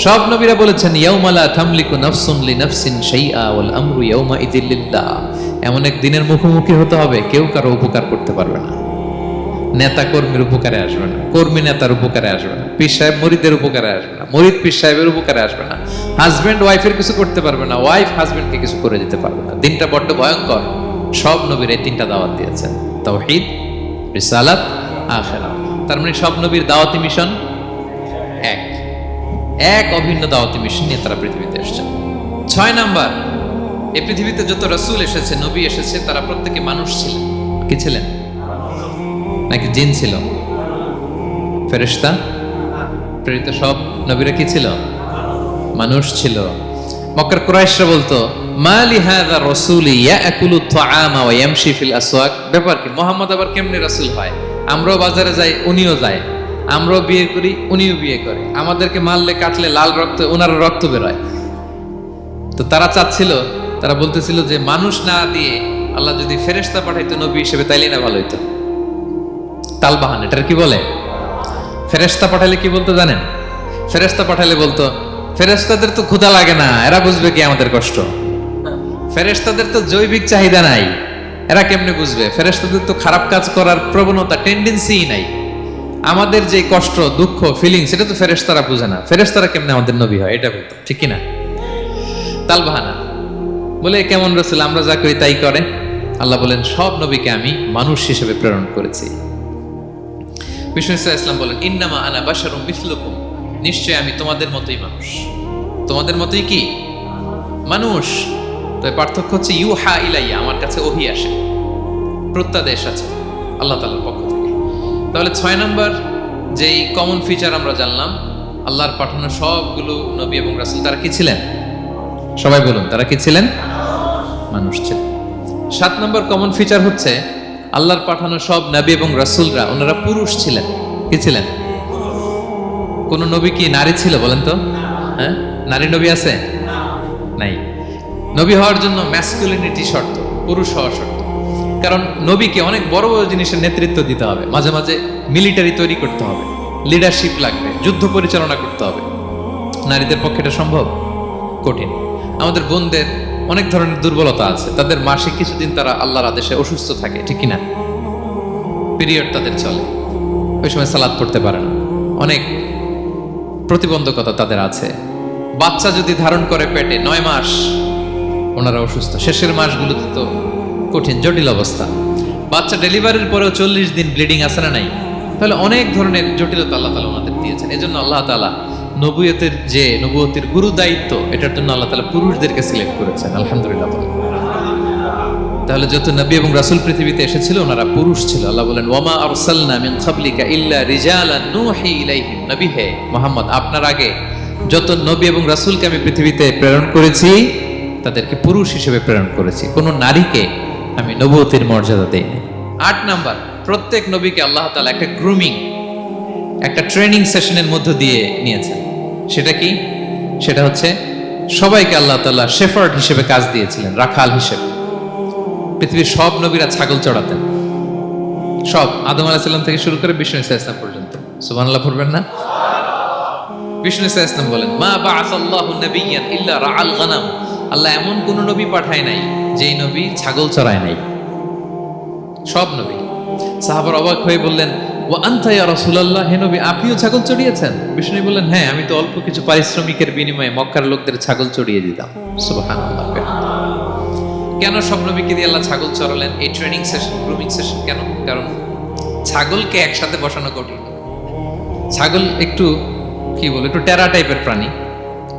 সব নবীরা বলেছেন ইয়াউমা লা তামলিকু নাফসুন লিনাফসিন শাইআ ওয়াল আমরু ইয়াউমা ইযিল লিল্লাহ। এমন এক দিনের মুখোমুখি হতে হবে কেউ কারো উপকার করতে পারবে না। নেতা কর্মীর উপকারে আসবে না, কর্মী নেতার উপকারে আসবে না, পীর সাহেব মুরিদের উপকারে আসবে না, মুরিদ পীর সাহেবের উপকারে আসবে না, হাজবেন্ড ওয়াইফের কিছু করতে পারবে না, ওয়াইফ হাজবেন্ডকে কিছু করে দিতে পারবে না। দিনটা বড্ড ভয়ঙ্কর। সব নবীর এই তিনটা দাওয়াত দিয়েছেন, তাওহীদ, রিসালাত, আখিরাত। তার মানে সব নবীর দাওয়াতি মিশন এক, এক অভিন্ন দাওয়াতি মিশন নিয়ে তারা পৃথিবীতে এসেছেন। 6 নাম্বার, এই পৃথিবীতে যত রাসূল এসেছে, নবী এসেছে, তারা প্রত্যেকে মানুষ ছিলেন। কি ছিলেন? নাকি জিন ছিল? ফেরেশতা? প্রেরিত সব নবীরা কি ছিল? মানুষ ছিল। মক্কার কুরাইশরা বলতো মা লিহাযা রাসূলি ইয়াকুলু আত-তাআমা ওয়া ইয়ামশি ফিল আসওয়াক। ব্যাপার কি, মুহাম্মদ আবার কেমনে রাসূল হয়? আমরাও বাজারে যাই, উনিও যায়, আমরাও বিয়ে করি, উনিও বিয়ে করে, আমাদেরকে মারলে কাটলে লাল রক্ত, ওনার রক্ত বের হয়। তো তারা চাচ্ছিল, তারা বলতেছিল যে মানুষ না দিয়ে আল্লাহ যদি ফেরেশতা পাঠাইতো নবী হিসেবে তাইলে না ভালো হইতো। তালবাহান, এটার কি বলে? ফেরেশতা পাঠালে কি বলতো জানেন? ফেরেশতা পাঠালে বলতো ফেরেশতাদের তো ক্ষুধা লাগে না, এরা বুঝবে কি আমাদের কষ্ট? ফেরেশতাদের তো জৈবিক চাহিদা নাই, এরা কেমনে বুঝবে? ফেরেশতাদের তো খারাপ কাজ করার প্রবণতা, টেন্ডেন্সিই নাই। আমাদের যে কষ্ট, দুঃখ, ফিলিং, সেটা তো ফেরেশতারা বুঝে না। ফেরেশতারা কেমনে আমাদের নবী হয়? এটা বলতো, ঠিক কিনা? তালবাহানা বলে কেমন রাসূল, আমরা যা করি তাই করে। আল্লাহ বলেন সব নবীকে আমি মানুষ হিসেবে প্রেরণ করেছি। বিষ্ণু ইসলাম বলেন ইন্নামা আনা বাশারুম মিসলুকুম, নিশ্চয় আমি তোমাদের মতোই মানুষ। তোমাদের মতোই কি মানুষ? তবে পার্থক্য হচ্ছে ইউহা ইলাইয়া, আমার কাছে ওহী আসে, প্রত্যাদেশ আছে আল্লাহ তাআলার পক্ষ থেকে। তাহলে 6 নাম্বার যেই কমন ফিচার আমরা জানলাম, আল্লাহর পাঠানো সবগুলো নবী এবং রাসূল তারা কি ছিলেন? সবাই বলুন, তারা কি ছিলেন? মানুষ ছিলেন। 7 নম্বর কমন ফিচার হচ্ছে আল্লাহর পাঠানো সব নবী এবং রাসূলরা ওনারা পুরুষ ছিলেন। কি ছিলেন? কোন নবী কি নারী ছিল বলেন তো? হ্যাঁ, নারী নবী আছে? নাই। নবী হওয়ার জন্য ম্যাসকুলিনিটি শর্ত, পুরুষ হওয়া শর্ত। কারণ নবীকে অনেক বড় বড় জিনিসের নেতৃত্ব দিতে হবে, মাঝে মাঝে মিলিটারি তৈরি করতে হবে, লিডারশিপ লাগবে, যুদ্ধ পরিচালনা করতে হবে। নারীদের পক্ষে এটা সম্ভব? কঠিন। আমাদের বোনদের অনেক ধরনের দুর্বলতা আছে, তাদের মাসে কিছুদিন তারা আল্লাহর আদেশে অসুস্থ থাকে, ঠিক কিনা? পিরিয়ড তাদের চলে, ওই সময় সালাত পড়তে পারে না, অনেক প্রতিবন্ধকতা তাদের আছে। বাচ্চা যদি ধারণ করে পেটে 9 মাস, ওনারা অসুস্থ। শেষের মাসগুলোতে তো কঠিন, জটিল অবস্থা। বাচ্চা ডেলিভারির পরেও 40 দিন ব্লিডিং আছে না নাই? তাহলে অনেক ধরনের জটিলতা আল্লাহ তাআলা ওনাদের দিয়েছেন। এজন্য আল্লাহ তাআলা নবুয়তের যে নবুয়তের গুরু দায়িত্ব, এটার জন্য আল্লাহ তাআলা পুরুষদেরকে সিলেক্ট করেছেন। আলহামদুলিল্লাহ। তাহলে যত নবী এবং রাসূল পৃথিবীতে এসেছিল ওনারা পুরুষ ছিল। আল্লাহ বলেন ওয়ামা আরসালনা মিন ক্বাবলিকা ইল্লা রিজালান নূহি ইলাইহিম, নবী হে মুহাম্মদ আপনার আগে যত নবী এবং রাসূলকে আমি পৃথিবীতে প্রেরণ করেছি তাদেরকে পুরুষ হিসেবে প্রেরণ করেছি, কোনো নারীকে আমি নবুয়তের মর্যাদা দেইনি। 8 নাম্বার, প্রত্যেক নবীকে আল্লাহ তাআলা একটা গ্রুমিং, একটা ট্রেনিং সেশনের মধ্য দিয়ে নিয়েছেন। সেটা কি? সেটা হচ্ছে সবাইকে আল্লাহ তাআলা শেফার্ড হিসেবে কাজ দিয়েছিলেন, রাখাল হিসেবে। পৃথিবীর সব নবীরা ছাগল চড়াতেন, সব, আদম আলাইহিস সালাম থেকে শুরু করে বিষ্ণু ইসা ইসলাম পর্যন্ত। সুবহানাল্লাহ পড়বেন না? বিষ্ণু ইসা ইসলাম বলেন মা বাআসাল্লাহু নাবিয়্যান ইল্লা রাআল গানাম, আল্লাহ এমন কোন নবী পাঠায় নাই যেই নবী ছাগল চড়ায় নাই, সব নবী। সাহাবারা অবাক হয়ে বললেন ওয়া আনতা ইয়া রাসূলুল্লাহ, হে নবী আপনিও ছাগল চড়িয়েছেন? বিষ্ণু বললেন হ্যাঁ, আমি তো অল্প কিছু পারিশ্রমিকের বিনিময়ে মক্কার লোকদের ছাগল চড়িয়ে দিতাম। সুবহানাল্লাহ। কেন সব নবীকে দিয়ে আল্লাহ ছাগল চড়ালেন? এই ট্রেনিং সেশন, গ্রুমিং সেশন কেন? কারণ ছাগলকে একসাথে বসানো কঠিন। ছাগল একটু কি বলে, একটু টেরা টাইপের প্রাণী,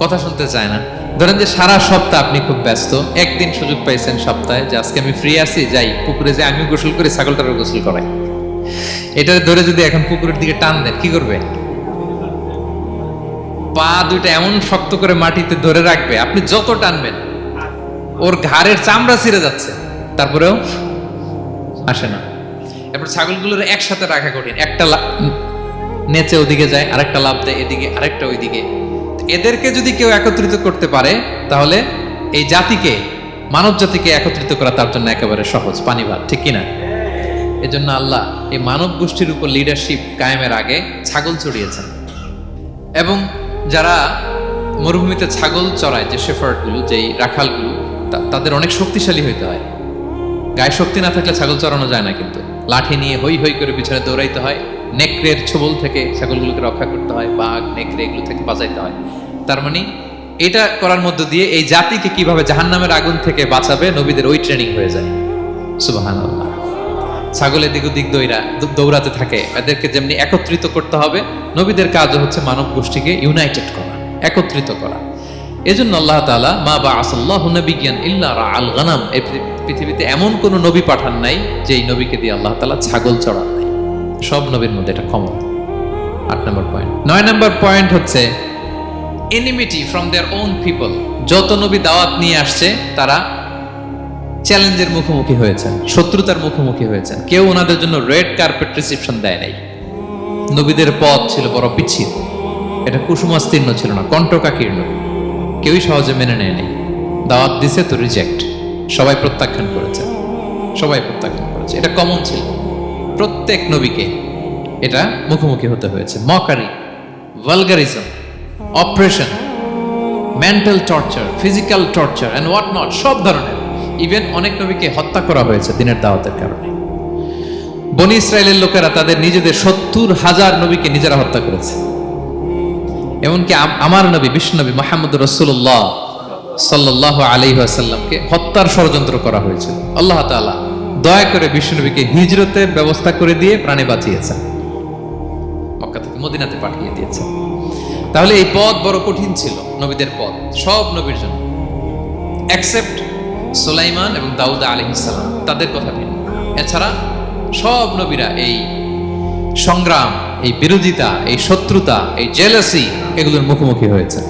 কথা শুনতে চায় না। ধরেন যে সারা সপ্তাহ আপনি খুব ব্যস্ত, একদিন সুযোগ পাইছেন সপ্তাহে যে আজকে আমি ফ্রি আছি, যাই পুকুরে যে আমিও গোসল করি, ছাগলটারও গোসল করাই। এটা ধরে যদি এখন পুকুরের দিকে টান দেন কি করবে? পা দুইটা এমন শক্ত করে মাটিতে ধরে রাখবে, আপনি যত টানবেন ওর ঘাড়ের চামড়া ছিঁড়ে যাচ্ছে, তারপরেও আসে না। এরপর ছাগলগুলোর একসাথে রাখা কঠিন, একটা নেচে ওদিকে যায়, আরেকটা লাফ দেয় এদিকে, আরেকটা ওইদিকে। এদেরকে যদি কেউ একত্রিত করতে পারে তাহলে এই জাতিকে, মানব জাতিকে একত্রিত করা তার জন্য একেবারে সহজ, পানি ভাত, ঠিক কিনা? এজন্য আল্লাহ এই মানব গোষ্ঠীর উপর লিডারশিপ কায়েমের আগে ছাগল চড়িয়েছেন। এবং যারা মরুভূমিতে ছাগল চড়ায়, যে শেফার্ডগুলো, যেই রাখালগুলো, তাদের অনেক শক্তিশালী হইতে হয়। গায়ে শক্তি না থাকলে ছাগল চড়ানো যায় না, কিন্তু লাঠি নিয়ে হই হই করে পিছনে দৌড়াইতে হয়, নেকড়ের ছোবল থেকে ছাগলগুলোকে রক্ষা করতে হয়, বাঘ নেকড়ে এগুলো থেকে বাঁচাইতে হয়। তার মানে এটা করার মধ্য দিয়ে এই জাতিকে কিভাবে জাহান্নামের আগুন থেকে বাঁচাবে নবীদের ওই ট্রেনিং হয়ে যায়। সুবহানাল্লাহ। ছাগলের দিক ওদিক দৌড়াতে থাকে, এদেরকে যেমনি একত্রিত করতে হবে, নবীদের কাজও হচ্ছে মানব গোষ্ঠীকে ইউনাইটেড করা, একত্রিত করা। এজন্য আল্লাহ তাআলা মা বাআসাল্লাহু নাবিয়্যান ইল্লা রাআল গানাম, এই পৃথিবীতে এমন কোন নবী পাঠান নাই যেই নবীকে দিয়ে আল্লাহ তাআলা ছাগল চড়ান নাই। সব নবীর মধ্যে এটা কমন। 8 নম্বর পয়েন্ট। 9 নম্বর পয়েন্ট হচ্ছে enmity from their own people. যত নবী দাওয়াত নিয়ে আসছে তারা চ্যালেঞ্জের মুখোমুখি হয়েছেন, শত্রুতার মুখোমুখি হয়েছেন। কেউ ওনাদের জন্য রেড কার্পেট রিসেপশন দেয় নাই। নবীদের পথ ছিল বড় পিচ্ছিল, এটা কুসুমাস্তীর্ণ ছিল না, কণ্টকাকীর্ণ। কেউই সহজে মেনে নেয় নাই। দাওয়াত দিছে তো রিজেক্ট, সবাই প্রত্যাখ্যান করেছে, সবাই প্রত্যাখ্যান করেছে। এটা কমন ছিল, প্রত্যেক নবীকে এটা মুখোমুখি হতে হয়েছে। Mockery, vulgarism, operation, mental torture, physical torture and what not, সব ধরনের। ইভেন অনেক নবীকে হত্যা করা হয়েছে দিনের দাওয়াতের কারণে। বনি ইসরায়েলের লোকেরা তাদের নিজেদের 70,000 নবীকে নিজেরা হত্যা করেছে। এমনকি আমার নবী বিশ্বনবী মুহাম্মদ রাসূলুল্লাহ সাল্লাল্লাহু আলাইহি ওয়াসাল্লামকে হত্যার ষড়যন্ত্র করা হয়েছিল। আল্লাহ তাআলা দয়া করে বিশ্বনবীকে হিজরতের ব্যবস্থা করে দিয়ে প্রাণে বাঁচিয়েছেন, মক্কা থেকে মদিনাতে পাঠিয়ে দিয়েছেন। তাহলে এই পথ বড় কঠিন ছিল, নবীদের পথ, সব নবীর জন্য, এক্সেপ্ট সুলাইমান এবং দাউদ আলাইহিস সালাম, তাদের কথা ভিন্ন। এছাড়া সব নবীরা এই সংগ্রাম, এই বিরোধিতা, এই শত্রুতা, এই জেলাসি, এগুলোর মুখোমুখি হয়েছে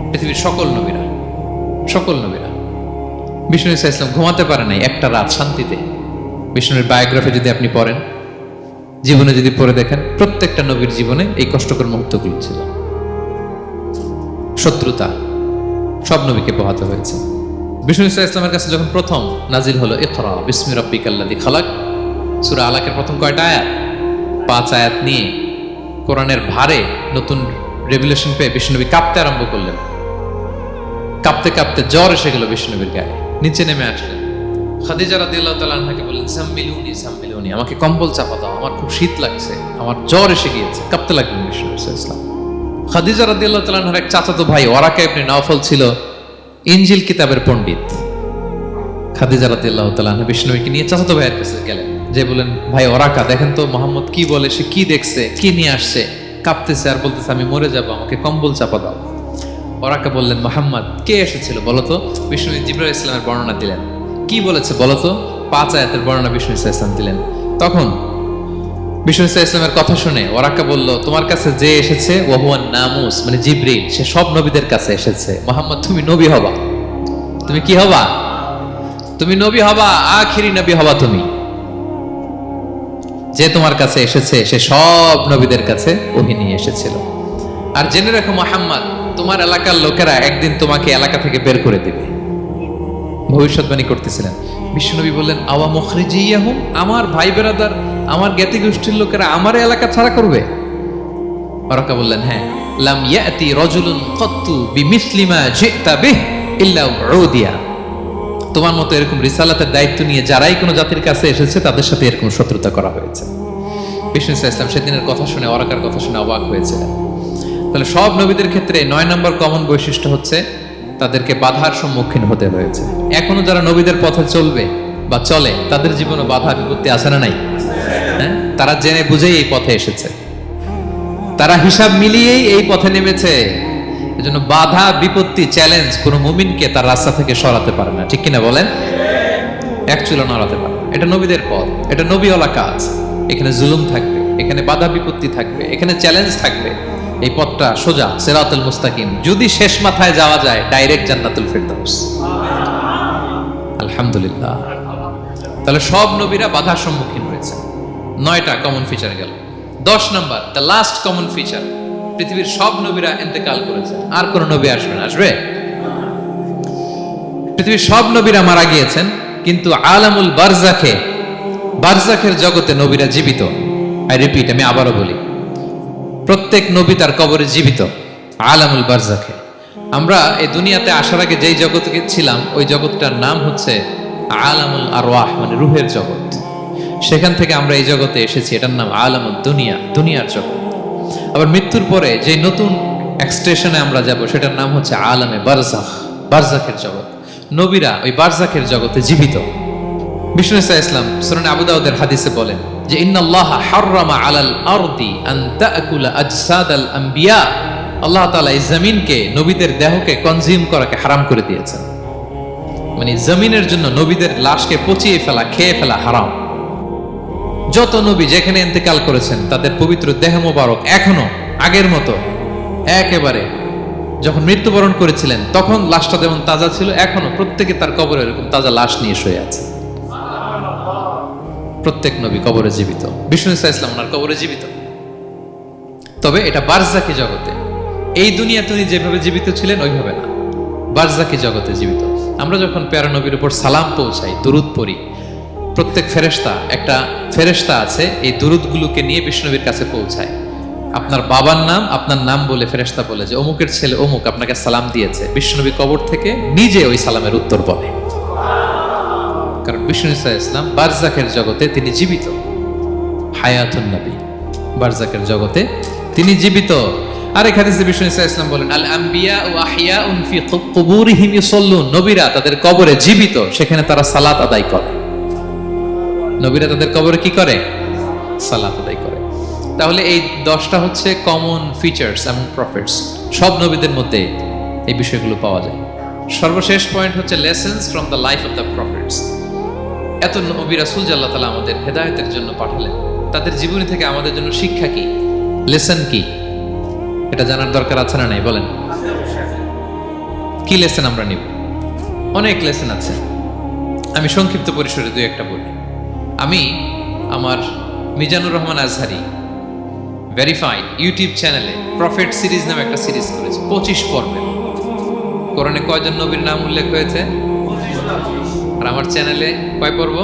পৃথিবীর সকল নবীরা, সকল নবীরা। বিষ্ণু ইসা ইসলাম ঘুমাতে পারে নাই একটা রাত শান্তিতে। বিষ্ণুর বায়োগ্রাফি যদি আপনি পড়েন, জীবনে যদি পড়ে দেখেন, প্রত্যেকটা নবীর জীবনে এই কষ্টকর মুহূর্তগুলো ছিল। শত্রুতা সব নবীকে পোহাতে হয়েছে। বিষ্ণু ইসা ইসলামের কাছে যখন প্রথম নাজিল হলো ইকরা বিসমি রাব্বিকাল্লাযী খালাক, সূরা আলাকের প্রথম কয়টা আয়াত? 5 আয়াত নিয়ে কোরআনের ভারে নতুন রেভেলেশন পেয়ে বিষ্ণুনবী কাঁপতে আরম্ভ করলেন। কাঁপতে কাঁপতে জ্বর এসে গেল বিষ্ণুনবীর গায়ে, নিচে নেমে আসলেন। খাদিজা রাদিয়াল্লাহু তাআলা আনহাকে বললেন সাম্মিলুনি সাম্মিলুনি, আমাকে কম্বল চাপা দাও, আমার খুব শীত লাগছে, আমার জ্বর এসে গিয়েছে। কাঁপতে লাগলেন বিষ্ণু ইসলাম। খাদিজা রাদিয়াল্লাহু তাআলা আনহার এক চাচাতো ভাই ওয়ারাকা ইবনে নাওফল ছিল ইনজিল কিতাবের পণ্ডিত। খাদিজা রাদিয়াল্লাহু তাআলা আনহা বিষ্ণুনবীকে নিয়ে চাচাতো ভাইয়ের কাছে গেলেন, যে বলেন ভাই ওরাকা দেখেন তো মুহাম্মদ কি বলে, সে কি দেখছে, কি নিয়ে আসছে, কাঁপতেছে আর বলতেছে আমি মরে যাব, আমাকে কম্বল চাপা দাও। ওরাকা বললেন মুহাম্মদ কে এসেছিল বলো তো? বিষ্ণু জিবরাইল ইসলামের বর্ণনা দিলেন। কি বলেছে বলো তো? 5 আয়াতের বর্ণনা বিষ্ণু ইসলাম দিলেন। তখন বিষ্ণু ইসলামের কথা শুনে ওরাকা বলল, তোমার কাছে যে এসেছে ওহুয়ান নামুস, মানে জিবরিল, সে সব নবীদের কাছে এসেছে। মোহাম্মদ তুমি নবী হবা। তুমি কি হবা? তুমি নবী হবা, আখিরি নবী হবা তুমি। যে তোমার কাছে এসেছে সে সব নবীদের কাছে ওহী নিয়ে এসেছিল। আর জেনে রাখো মোহাম্মদ, তোমার এলাকার লোকেরা একদিন তোমাকে এলাকা থেকে বের করে দিবে। ভবিষ্যৎবাণী করতেছিলেন। বিশ্বনবী বললেন, আওয়া মুখরিজিয়াহুম, আমার ভাই বেরাদার, আমার জ্ঞাতি গোষ্ঠীর লোকেরা আমার এলাকা ছাড়া করবে? ওরাকা বললেন, হ্যাঁ। লাম ইয়াতি রাজুলুন ক্বাত্তু বিমিসলি মা জিতা বিহি ইল্লা উদিয়া। তোমার মতো এরকম রিসালাতের দায়িত্ব নিয়ে যারাই কোনো জাতির কাছে এসেছে তাদের সাথে এরকম শত্রুতা করা হয়েছে। বিষ্ণু ইসলাম সেদিনের কথা শুনে, ওরাকার কথা শুনে অবাক হয়েছিলেন। তাহলে সব নবীদের ক্ষেত্রে 9 নম্বর কমন বৈশিষ্ট্য হচ্ছে তাদেরকে বাধার সম্মুখীন হতে হয়েছে। এখনো যারা নবীদের পথে চলবে বা চলে তাদের জীবনে বাধা বিপত্তি আছে না নাই? হ্যাঁ, তারা জেনে বুঝেই এই পথে এসেছে, তারা হিসাব মিলিয়েই এই পথে নেমেছে। এজন্য বাধা বিপত্তি চ্যালেঞ্জ কোনো মুমিনকে তার রাস্তা থেকে সরাতে পারে না, ঠিক কিনা বলেন? এক চুলো নড়াতে পারে। এটা নবীদের পথ, এটা নবীওয়ালা কাজ। এখানে জুলুম থাকবে, এখানে বাধা বিপত্তি থাকবে, এখানে চ্যালেঞ্জ থাকবে। এই পথটা সোজা, সিরাতুল মুস্তাকিম। যদি শেষ মাথায় যাওয়া যায়, ডাইরেক্ট জান্নাতুল ফিরদাউস। আলহামদুলিল্লাহ। তাহলে সব নবীরা বাধার সম্মুখীন হয়েছে। 9টা কমন ফিচার গেল। 10 নম্বর, দ্য লাস্ট কমন ফিচার, পৃথিবীর সব নবীরা ইন্তেকাল করেছে, আর কোন নবী আসবে না। আসবে? পৃথিবীর সব নবীরা মারা গিয়েছেন, কিন্তু আলামুল বারজাখে, বারজাখের জগতে নবীরা জীবিত। আই রিপিট, আমি আবারও বলি, প্রত্যেক নবী তার কবরে জীবিত। আলামুল বারজাখে। আমরা এই দুনিয়াতে আসার আগে যেই জগতে ছিলাম, ওই জগৎটার নাম হচ্ছে আলামুল আরওয়াহ, মানে রুহের জগৎ। সেখান থেকে আমরা এই জগতে এসেছি, এটার নাম আলামুল দুনিয়া, দুনিয়ার জগৎ। আবার মৃত্যুর পরে যে নতুন এক্সটেশনে আমরা যাব, সেটার নাম হচ্ছে আলামে বারজাখ, বারজাখের জগৎ। নবীরা ওই বারজাখের জগতে জীবিত। বিষ্ণু ইসলাম সুনানে আবু দাউদের হাদিসে বলেন যে, ইন্নাল্লাহা হাররামা আলাল আরদি আন তাকুলা আজসাদাল আম্বিয়া। আল্লাহ তাআলা এই জমিনকে, নবীদের দেহকে কনজিউম করাকে হারাম করে দিয়েছেন। মানে জমিনের জন্য নবীদের লাশকে পচিয়ে ফেলা, খেয়ে ফেলা হারাম। যত নবী যেখানে ইন্তেকাল করেছেন, তাদের পবিত্র দেহ মোবারক এখনো আগের মতো একেবারে যখন মৃত্যুবরণ করেছিলেন তখন লাশটা যেমন তাজা ছিল, এখনো প্রত্যেকে তার কবরে এরকম তাজা লাশ নিয়ে শুয়ে আছে। প্রত্যেক নবী কবরে জীবিত। বিষ্ণু ইসলাম ওনার কবরে জীবিত। তবে এটা বারজাকি জগতে। এই দুনিয়া তিনি যেভাবে জীবিত ছিলেন ওইভাবে না, বারজাকি জগতে জীবিত। আমরা যখন প্যারা নবীর উপর সালাম পৌঁছাই, দুরুদ পড়ি, প্রত্যেক ফেরেশতা, একটা ফেরেশতা আছে এই দুরুদগুলোকে নিয়ে বিষ্ণুনবীর কাছে পৌঁছায়। আপনার বাবার নাম, আপনার নাম বলে ফেরেশতা বলে যে অমুকের ছেলে অমুক আপনাকে সালাম দিয়েছে। বিষ্ণুনবী কবর থেকে নিজে ওই সালামের উত্তর বলে, কারণ বিষ্ণু ইসলাম বারজাকের জগতে তিনি জীবিত। হায়াতুন নবী, বারজাকের জগতে তিনি জীবিত। আর এখানে বিষ্ণু ইসলাম বলেন, আল আম্বিয়া ও আহিয়াউন ফি কুবুরিহিম ইউসাল্লুন। নবীরা তাদের কবরে জীবিত, সেখানে তারা সালাত আদায় করে। নবীরা তাদের কবরে কি করে? সালাত আদায় করে। তাহলে এই 10টা হচ্ছে কমন ফিচার্স এমন প্রফেটস। সব নবীদের মধ্যে এই বিষয়গুলো পাওয়া যায়। সর্বশেষ পয়েন্ট হচ্ছে lessons from the life of the prophets. এত নবী রাসূল যে আল্লাহ তাআলা আমাদের হেদায়েতের জন্য পাঠালেন, তাদের জীবনী থেকে আমাদের জন্য শিক্ষা কি, লেসন কি, এটা জানার দরকার আছে না নাই? বলেন, কি লেসন আমরা নিব? অনেক লেসন আছে। আমি সংক্ষিপ্ত পরিসরে 2-1টা বলি। আমি আমার মিজানুর রহমান আজহারি ভেরিফাইড ইউটিউব চ্যানেলে প্রফেট সিরিজ নামে একটা সিরিজ করেছি, 25 পর্বের। কোরআনে কয়জন নবীর নাম উল্লেখ হয়েছে? আর আমার চ্যানেলে কয় পর্ব?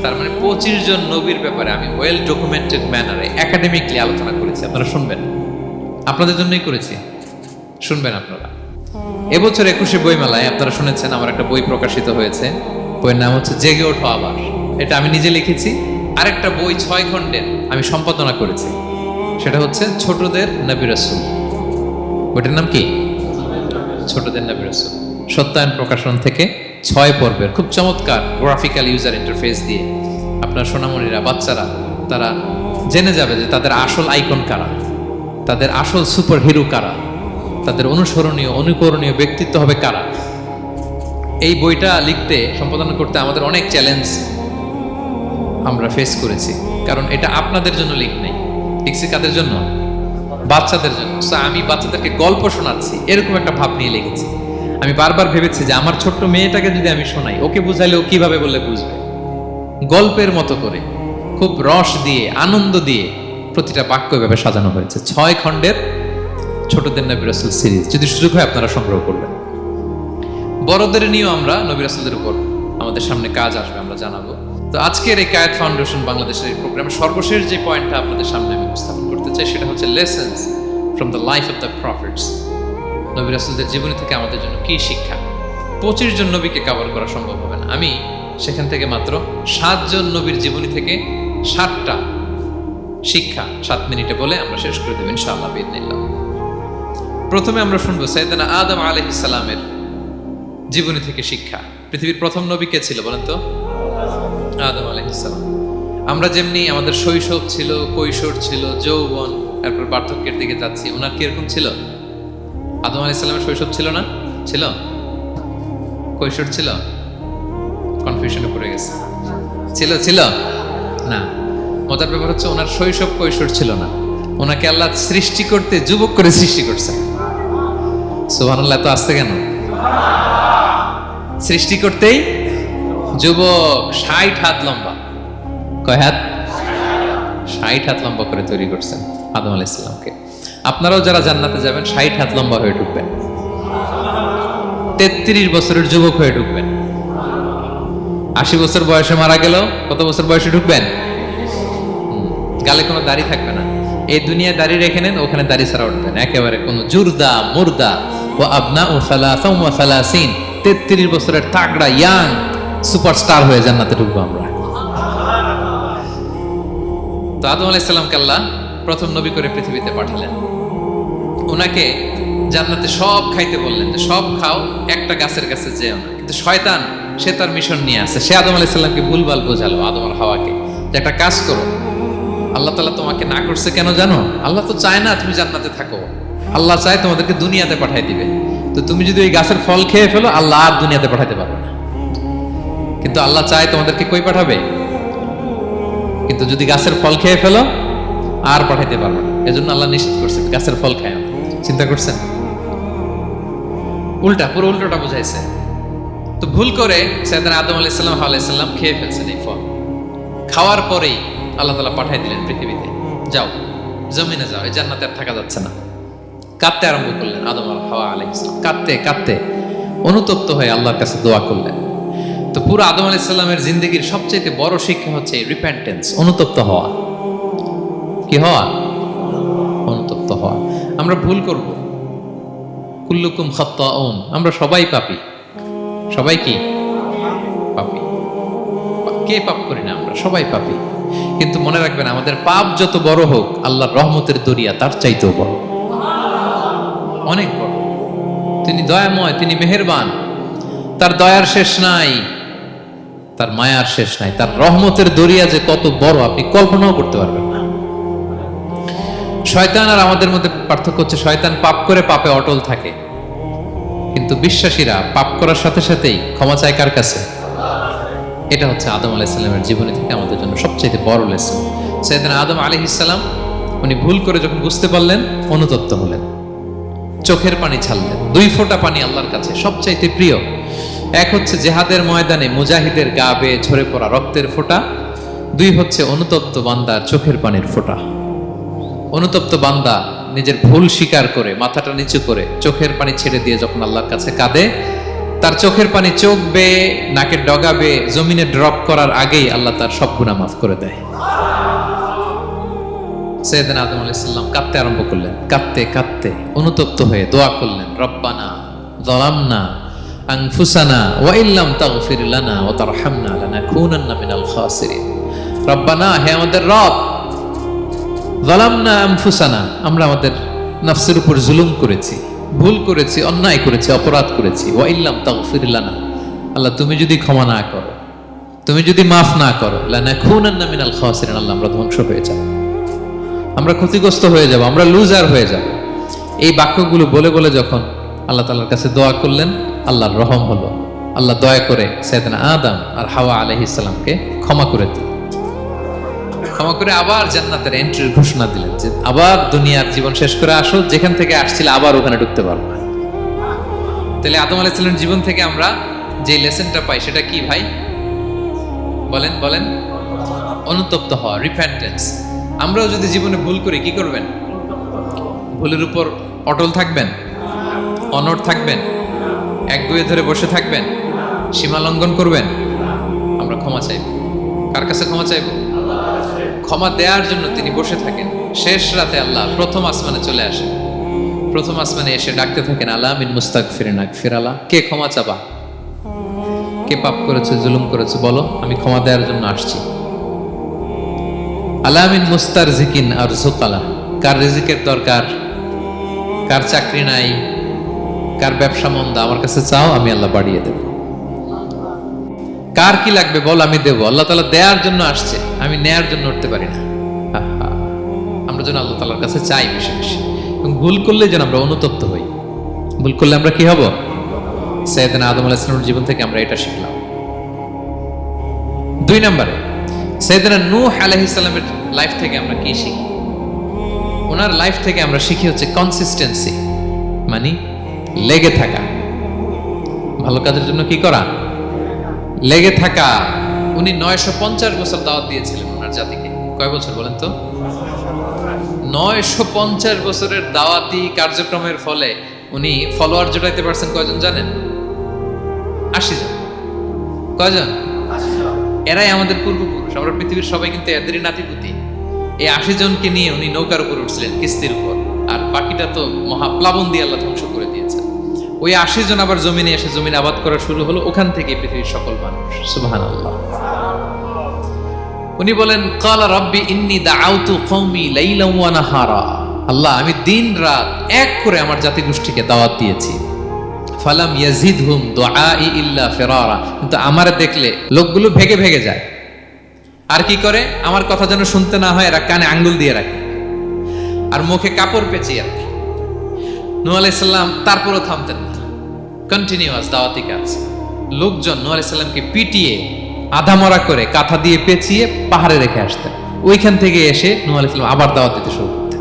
তার মানে 25 জন নবীর ব্যাপারে আমি ওয়েল ডকুমেন্টেড ম্যানারে একাডেমিকলি আলোচনা করেছি। আপনারা শুনবেন, আপনাদের জন্যই করেছি, শুনবেন আপনারা। এবছর 21শে বইমেলায় আপনারা শুনেছেন আমার একটা বই প্রকাশিত হয়েছে। বইয়ের নাম হচ্ছে জেগে ওঠো আবার। এটা আমি নিজে লিখেছি। আরেকটা বই 6 খণ্ডের আমি সম্পাদনা করেছি, সেটা হচ্ছে ছোটদের নবী রাসূল। বইটার নাম কি? ছোটদের নবী রাসূল। সত্যায়ন প্রকাশন থেকে 6 পর্বের খুব চমৎকার গ্রাফিক্যাল ইউজার ইন্টারফেস দিয়ে আপনার সোনামণিরা, বাচ্চারা তারা জেনে যাবে যে তাদের আসল আইকন কারা, তাদের আসল সুপার হিরো কারা, তাদের অনুসরণীয় অনুকরণীয় ব্যক্তিত্ব হবে কারা। এই বইটা লিখতে সম্পাদনা করতে আমাদের অনেক চ্যালেঞ্জ আমরা ফেস করেছি, কারণ এটা আপনাদের জন্য লিখছি কাদের জন্য? বাচ্চাদের জন্য। আমি বাচ্চাদেরকে গল্প শোনাচ্ছি এরকম একটা ভাব নিয়ে লিখেছি। আমি বারবার ভেবেছি যে আমার ছোট্ট মেয়েটাকে যদি আমি শোনাই, ওকে বুঝাইলে ও কিভাবে বললে বুঝবে। গল্পের মতো করে খুব রস দিয়ে আনন্দ দিয়ে প্রতিটা বাক্য এভাবে সাজানো হয়েছে। 6 খণ্ডের ছোটদের নবী রাসূল সিরিজ, যদি সুযোগ হয় আপনারা সংগ্রহ করবেন। বড়দের নিয়েও আমরা নবী রাসূলদের উপর আমাদের সামনে কাজ আসবে, আমরা জানাবো। তো আজকের এই কায়েত ফাউন্ডেশন বাংলাদেশের এই প্রোগ্রামের সর্বশেষ যে পয়েন্টটা আপনাদের সামনে আমি উপস্থাপন করতে চাই, সেটা হচ্ছে lessons from the life of the prophets. নবী রাসূলদের জীবনী থেকে আমাদের জন্য কি শিক্ষা। 25 জন নবীকে কভার করা সম্ভব হবে না। আমি সেখান থেকে মাত্র 7 জন নবীর জীবনী থেকে 7টা শিক্ষা 7 মিনিটে বলে আমরা শেষ করে দেব ইনশাআল্লাহ বিইذنিল্লাহ। প্রথমে আমরা শুনবো সাইয়েদনা আদম আলাইহিস সালামের জীবনী থেকে শিক্ষা। পৃথিবীর প্রথম নবী কে ছিল বলেন তো? আদম আলাইহিস সালাম। আমরা যেমনি আমাদের শৈশব ছিল, কৈশোর ছিল, যৌবন, তারপর বার্ধক্যের দিকে যাচ্ছি, ওনার কিরকম ছিল? আদম আলাইহিস সালামের শৈশব ছিল না? ছিল? কৈশোর ছিল? কনফিউশনে পড়ে গেছে। ছিল না। মজার ব্যাপার হচ্ছে ওনার শৈশব কৈশোর ছিল না, ওনাকে আল্লাহ সৃষ্টি করতে যুবক করে সৃষ্টি করছে। সুবহানাল্লাহ, তো আসতে কেন? সৃষ্টি করতেই যুবক, 60 হাত লম্বা। কয় হাত? 60 হাত লম্বা করে তৈরি করছেন আদম আলাইহিস সালামকে। আপনারাও যারা জান্নাতে যাবেন 60 হাত লম্বা হয়ে ঢুকবেন, 33 বছরের যুবক হয়ে ঢুকবেন। 80 বছর বয়সে মারা গেল, কত বছর বয়সে ঢুকবেন? গালে কোনো দাড়ি থাকবে না। এই দুনিয়ায় দাড়ি রেখে নেন, ওখানে দাড়ি ছাড়া উঠবেন একেবারে কোনো জুরদা মুর্দা ও আবনা ও সালাসাম ওয়া সালাসিন। 33 বছরের তাগড়া ইয়াং সুপারস্টার হয়ে জান্নাতে ঢুকবো আমরা। তো আদম আলাইহিস সালামকে আল্লাহ প্রথম নবী করে পৃথিবীতে পাঠালেন। ওনাকে জান্নাতে সব খাইতে বললেন যে সব খাও, একটা গাছের কাছে যেও না। কিন্তু শয়তান সে তার মিশন নিয়ে আসে। সে আদম আলাইহিস সালামকে ভুলভাল বোঝালো, আদম আর হাওয়াকে, যে একটা কাজ করো, আল্লাহ তাআলা তোমাকে না করছে কেন জানো? আল্লাহ তো চায় না তুমি জান্নাতে থাকো, আল্লাহ চায় তোমাদেরকে দুনিয়াতে পাঠাই দিবে। তো তুমি যদি ওই গাছের ফল খেয়ে ফেলো, আল্লাহ আর দুনিয়াতে পাঠাতে পারবে না। কিন্তু আল্লাহ চায় তোমাদেরকে কই পাঠাবে? কিন্তু যদি গাছের ফল খেয়ে ফেলো আর পাঠাইতে পারবে না। এজন্য আল্লাহ নিষেধ করছে গাছের ফল খায় না। চিন্তা করছেন? উল্টা, পুরো উল্টোটা বুঝাইছে। তো ভুল করে সাইয়েদনা আদম আলাইহিস সালাম হাওয়া আলাইহিস সালাম খেয়ে ফেলছেন এই ফল। খাওয়ার পরেই আল্লাহ তাআলা পাঠিয়ে দিলেন পৃথিবীতে, যাও জমিনে যাও, এই জান্নাতে আর থাকা যাচ্ছে না। কাঁদতে আরম্ভ করলেন আদম আর হাওয়া আলাইহিস সালাম। কাঁদতে কাঁদতে অনুতপ্ত হয়ে আল্লাহর কাছে দোয়া করলেন। তো পুরো আদম আলাইহিস সালামের জিন্দেগির সবচেয়ে বড় শিক্ষা হচ্ছে রিপেন্টেন্স, অনুতপ্ত হওয়া। কি হওয়া? অনুতপ্ত হওয়া। আমরা ভুল করব, কুল্লুকুম খাত্তাউন, আমরা সবাই পাপী। সবাই কি পাপী? কে পাপ করি না? আমরা সবাই পাপী। কিন্তু মনে রাখবেন, আমাদের পাপ যত বড় হোক, আল্লাহর রহমতের দরিয়া তার চাইতেও বড়, অনেক বড়। তিনি দয়াময়, তিনি মেহেরবান, তার দয়ার শেষ নাই, তার মায়ার শেষ নাই। তার রহমতের দরিয়া যে কত বড় আপনি কল্পনাও করতে পারবেন না। শয়তান আর আমাদের মধ্যে পার্থক্য হচ্ছে, শয়তান পাপ করে পাপে অটল থাকে, কিন্তু বিশ্বাসীরা পাপ করার সাথে সাথেই ক্ষমা চায় কার কাছে? এটা হচ্ছে আদম আলাইহিস সালামের জীবনী থেকে আমাদের জন্য সবচেয়ে বড় লেসন। সাইয়েদনা আদম আলাইহিস সালাম উনি ভুল করে যখন বুঝতে পারলেন, অনুতপ্ত হলেন, চোখের পানি ছাড়লেন। 2 ফোঁটা পানি আল্লাহর কাছে সবচাইতে প্রিয়। এক হচ্ছে জেহাদের ময়দানে মুজাহিদের গা বেয়ে ঝরে পড়া রক্তের ফোঁটা, 2 হচ্ছে অনুতপ্ত বান্দার চোখের পানির ফোঁটা। অনুতপ্ত বান্দা নিজের ভুল স্বীকার করে মাথাটা নিচু করে চোখের পানি ছেড়ে দিয়ে যখন আল্লাহর কাছে কাঁদে, তার চোখের পানি চোখ বেয়ে নাকের ডগা বেয়ে জমিনে ড্রপ করার আগেই আল্লাহ তার সব গুনাহ মাফ করে দেয়। সাইয়েদনা আদম আলাইহিস সালাম কাঁদতে আরম্ভ করলেন। কাঁদতে কাঁদতে অনুতপ্ত হয়ে দোয়া করলেন, রব্বানা যালামনা আনফুসানা ওয়া ইল্লাম তাগফির লানা ওয়া তারহামনা লানাকুনান্না মিনাল খাসিরিন। রব্বানা, হে আমাদের রব, যালামনা আনফুসানা, আমরা আমাদের নফসের উপর জুলুম করেছি, ভুল করেছি, অন্যায় করেছি, অপরাধ করেছি। ওয়া ইল্লাম তাগফির লানা, আল্লাহ তুমি যদি ক্ষমা না করো, তুমি যদি মাফ না করো, লানাকুনান্না মিনাল খাসিরিন, আল্লাহ আমরা ধ্বংস হয়ে যাব, আমরা ক্ষতিগ্রস্ত হয়ে যাব, আমরা লুজার হয়ে যাব। এই বাক্যগুলো বলে বলে যখন আল্লাহ তাআলার কাছে দোয়া করলেন, আল্লাহর রহম হলো, আল্লাহ দয়া করে সাইয়েদনা আদম আর হাওয়া আলাইহিস সালামকে ক্ষমা করে দিলেন। ক্ষমা করে আবার জান্নাতের এন্ট্রির ঘোষণা দিলেন যে আবার দুনিয়ার জীবন শেষ করে আসো, যেখান থেকে আসছিল আবার ওখানে ঢুকতে পারবে। তাহলে আদম আলাইহিস সালামের জীবন থেকে আমরা যে লেসনটা পাই সেটা কি ভাই? বলেন বলেন। অনুতপ্ত হওয়া, রিপেন্টেন্স। আমরাও যদি জীবনে ভুল করি কি করবেন? ভুলের উপর অটল থাকবেন, অনড় থাকবেন, একগুঁয়ে ধরে বসে থাকবেন, সীমা লঙ্ঘন করবেন? আমরা ক্ষমা চাইব। কার কাছে ক্ষমা চাইব? ক্ষমা দেওয়ার জন্য তিনি বসে থাকেন। শেষ রাতে আল্লাহ প্রথম আসমানে চলে আসেন। প্রথম আসমানে এসে ডাকতে থাকেন, আলা মিন মুস্তাগফিরিন আগফির আলা। কে ক্ষমা চাবা? কে পাপ করেছে, জুলুম করেছে বলো, আমি ক্ষমা দেওয়ার জন্য আসছি। আলা মিন মুস্তারজিকিন আরযুক আলা। কার রিজিকের দরকার, কার চাকরি নাই, কার ব্যবসা মন্দা, আমার কাছে চাও, আমি আল্লাহ বাড়িয়ে দেব। কার কি লাগবে বল, আমি দেব। আল্লাহ তাআলা দেওয়ার জন্য আসছে, আমি নেয়ার জন্য উঠতে পারি না। আমরা যেন আল্লাহ তাআলার কাছে চাই বেশি বেশি, এবং ভুল করলে যেন আমরা অনুতপ্ত হই। ভুল করলে আমরা কি হব? সাইয়েদনা আদম আলাইহিস সালামের জীবন থেকে আমরা এটা শিখলাম। 2 নম্বরে সাইয়েদনা নূহ আলাইহিস সালামের লাইফ থেকে আমরা কি শিখি? ওনার লাইফ থেকে আমরা শিখি হচ্ছে কনসিস্টেন্সি, মানে লেগে থাকা। ভালো কাজের জন্য কি করা? লেগে থাকা। উনি 950 বছর দাওয়াত দিয়েছিলেন ওনার জাতিকে। কয় বছর বলেন তো? 950 বছরের দাওয়াতি কার্যক্রমের ফলে উনি ফলোয়ার জোটাইতে পারছেন কয়জন জানেন? 80 জন। কয়জন? এরাই আমাদের পূর্বপুরুষ। আমরা পৃথিবীর সবাই কিন্তু এদেরই নাতিপুতি। এই 80 জনকে নিয়ে উনি নৌকার উপর উঠছিলেন, কিস্তির উপর, আর বাকিটা তো মহাপ্লাবন দিয়ে আল্লাহ ধ্বংস করে দিয়েছেন। ওই 80 জন আবার জমিনে এসে জমিন আবাদ করা শুরু হলো, ওখান থেকে পৃথিবীর সকল মানুষ। সুবহানাল্লাহ। উনি বলেন, ক্বালা রাব্বি ইন্নী দাআউতু কওমি লাইলান ওয়া নাহারা। আল্লাহ, আমি দিন রাত এক করে আমার জাতিগোষ্ঠীকে দাওয়াত দিয়েছি। ফালাম ইয়াজিদহুম দুআই ইল্লা ফিরারা। কিন্তু আমারে দেখলে লোকগুলো ভেগে ভেগে যায়। আর কি করে? আমার কথা যেন শুনতে না হয়, এরা কানে আঙ্গুল দিয়ে রাখে আর মুখে কাপড় পেঁচিয়ে রাখে। নূহ আলাইহিস সালাম তারপরও থামতেন না, কন্টিনিউয়াস দাওয়াতি কাজ। লোকজন নূহ আলাইহিস সালামকে পিটিয়ে আধামরা করে কাঁথা দিয়ে পেঁচিয়ে পাহাড়ে রেখে আসতেন। ওইখান থেকে এসে নূহ আলাইহিস সালাম আবার দাওয়াত দিতে শুরু করতেন।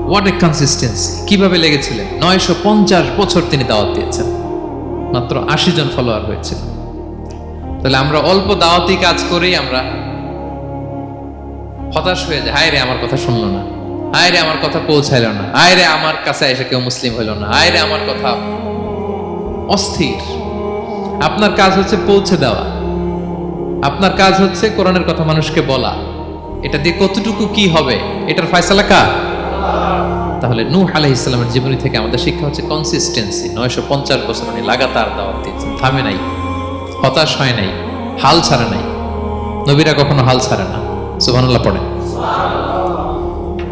What a consistency! কিভাবে লেগেছিলেন! 950 বছর তিনি দাওয়াত দিয়েছেন, মাত্র 80 জন ফলোয়ার হয়েছিল। তাহলে আমরা অল্প দাওয়াতি কাজ করেই আমরা হতাশ হয়ে যাই। হায় রে, আমার কথা শুনলো না, হায় রে আমার কথা পৌঁছাইল না, হায় রে আমার কাছে এসে কেউ মুসলিম হইল না, হায় রে আমার কথা। অস্থির। আপনার কাজ হচ্ছে পৌঁছে দেওয়া, আপনার কাজ হচ্ছে কোরআনের কথা মানুষকে বলা। এটা দিয়ে কতটুকু কি হবে এটার ফয়সালা কার? তাহলে নূহ আলাইহিস সালামের জীবনী থেকে আমাদের শিক্ষা হচ্ছে কনসিস্টেন্সি। 950 বছর উনি লাগাতার দাওয়াত দিয়েছেন, থামে নাই, হতাশ হয় নাই, হাল ছাড়ে নাই। নবীরা কখনো হাল ছাড়ে না। সুবহানাল্লাহ পড়ে।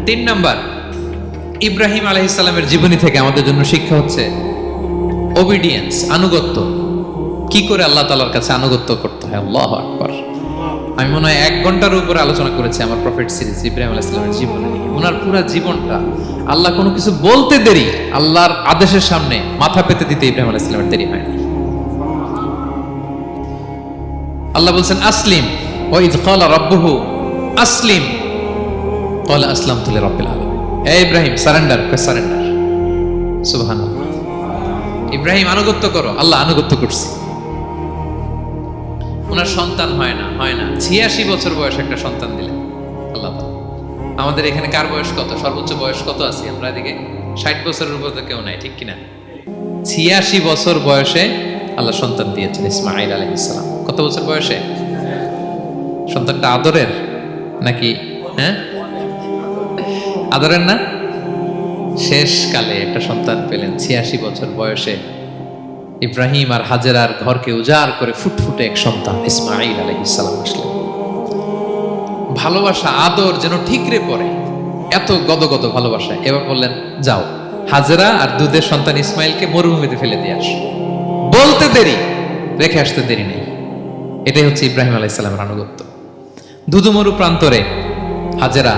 3 নাম্বার, ইব্রাহিম আলাইহিস সালামের জীবনী থেকে আমাদের জন্য শিক্ষা হচ্ছে ওবিডিয়েন্স, আনুগত্য। কি করে আল্লাহ তাআলার কাছে আনুগত্য করতে হয়। আল্লাহু আকবার। আমি মনে হয় 1 ঘন্টার উপরে আলোচনা করেছি আমার প্রফেট সিরিজ ইব্রাহিম আলাইহিস সালামের জীবনী নিয়ে। ওনার পুরো জীবনটা, আল্লাহ কোনো কিছু বলতে দেরি, আল্লাহর আদেশের সামনে মাথা পেতে দিতে ইব্রাহিম আলাইহিস সালামের দেরি হয় না। আল্লাহ বলছেন আসলিম, ওয়া ইয ক্বালা রাব্বুহু আসলিম ক্বালা আসলামতু লিরাব্বিল আলামিন। হে ইব্রাহিম, সারেন্ডার, সারেন্ডার। সুবহানাল্লাহ। ইব্রাহিম আনুগত্য করো। আল্লাহ আনুগত্য করছে। ওনার সন্তান হয় না, 86 বছর বয়সে একটা সন্তান দিলেন আল্লাহ তাআলা। আমাদের এখানে কার বয়স কত? সর্বোচ্চ বয়স কত আছি আমরা? এদিকে 60 বছরের উপর তো কেউ নাই, ঠিক কিনা? 86 বছর বয়সে আল্লাহ সন্তান দিয়েছেন, ইসমাঈল আলাইহিস সালাম। কত বছর বয়সে? সন্তানটা আদরের নাকি? হ্যাঁ, আদরের না? শেষ কালে একটা সন্তান পেলেন 86 বছর বয়সে। ইব্রাহিম আর হাজেরার ঘরকে উজাড় করে ফুটফুটে এক সন্তান ইসমাঈল আলাইহিস সালাম আসলেন। ভালোবাসা, আদর যেন ঠিকরে পড়ে, এত গদগদ ভালোবাসা। এবার বললেন, যাও হাজেরা আর দুধের সন্তান ইসমাইলকে মরুভূমিতে ফেলে দিয়ে আস। বলতে দেরি, রেখে আসতে দেরি নেই। এটাই হচ্ছে ইব্রাহিম আলাইহিস সালামের আনুগত্য। দুধুমরু প্রান্তরে হাজেরা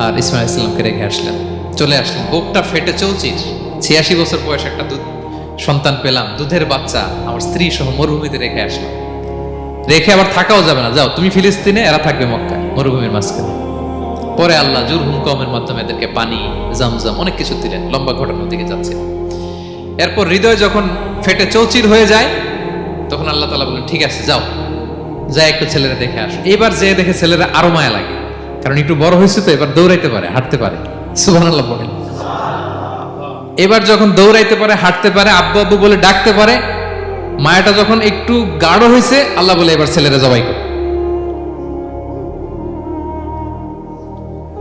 আর ইসমাইল আলাইহিস সালামকে রেখে আসলেন, চলে আসলেন। বুকটা ফেটে চৌচির। 86 বছর বয়স একটা দুধ সন্তান পেলাম, দুধের বাচ্চা, আমার স্ত্রী সহ মরুভূমিতে রেখে আসলাম। রেখে আবার থাকাও যাবে না, যাও তুমি ফিলিস্তিনে, এরা থাকবে মক্কায় মরুভূমির মাঝখানে। পরে আল্লাহ জুরহুম কওমের মাধ্যমে এদেরকে পানি, জামজাম অনেক কিছু দিলেন। লম্বা ঘটনার দিকে যাচ্ছে। এরপর হৃদয় যখন ফেটে চৌচির হয়ে যায়, তখন আল্লাহ তাআলা বলেন ঠিক আছে যাও, যা একটু ছেলেরা দেখে আসো। এবার যে দেখে ছেলেরা আরো মায়া লাগে, কারণ একটু বড় হয়েছে তো, এবার দৌড়াইতে পারে, হাঁটতে পারে। সুবহানাল্লাহ বলেন। এবার যখন দৌড়াইতে পারে, হাঁটতে পারে, আব্বু আব্বু বলে ডাকতে পারে, মায়াটা যখন একটু গাঢ় হয়েছে, আল্লাহ বলে এবার ছেলেরা জবাই করো।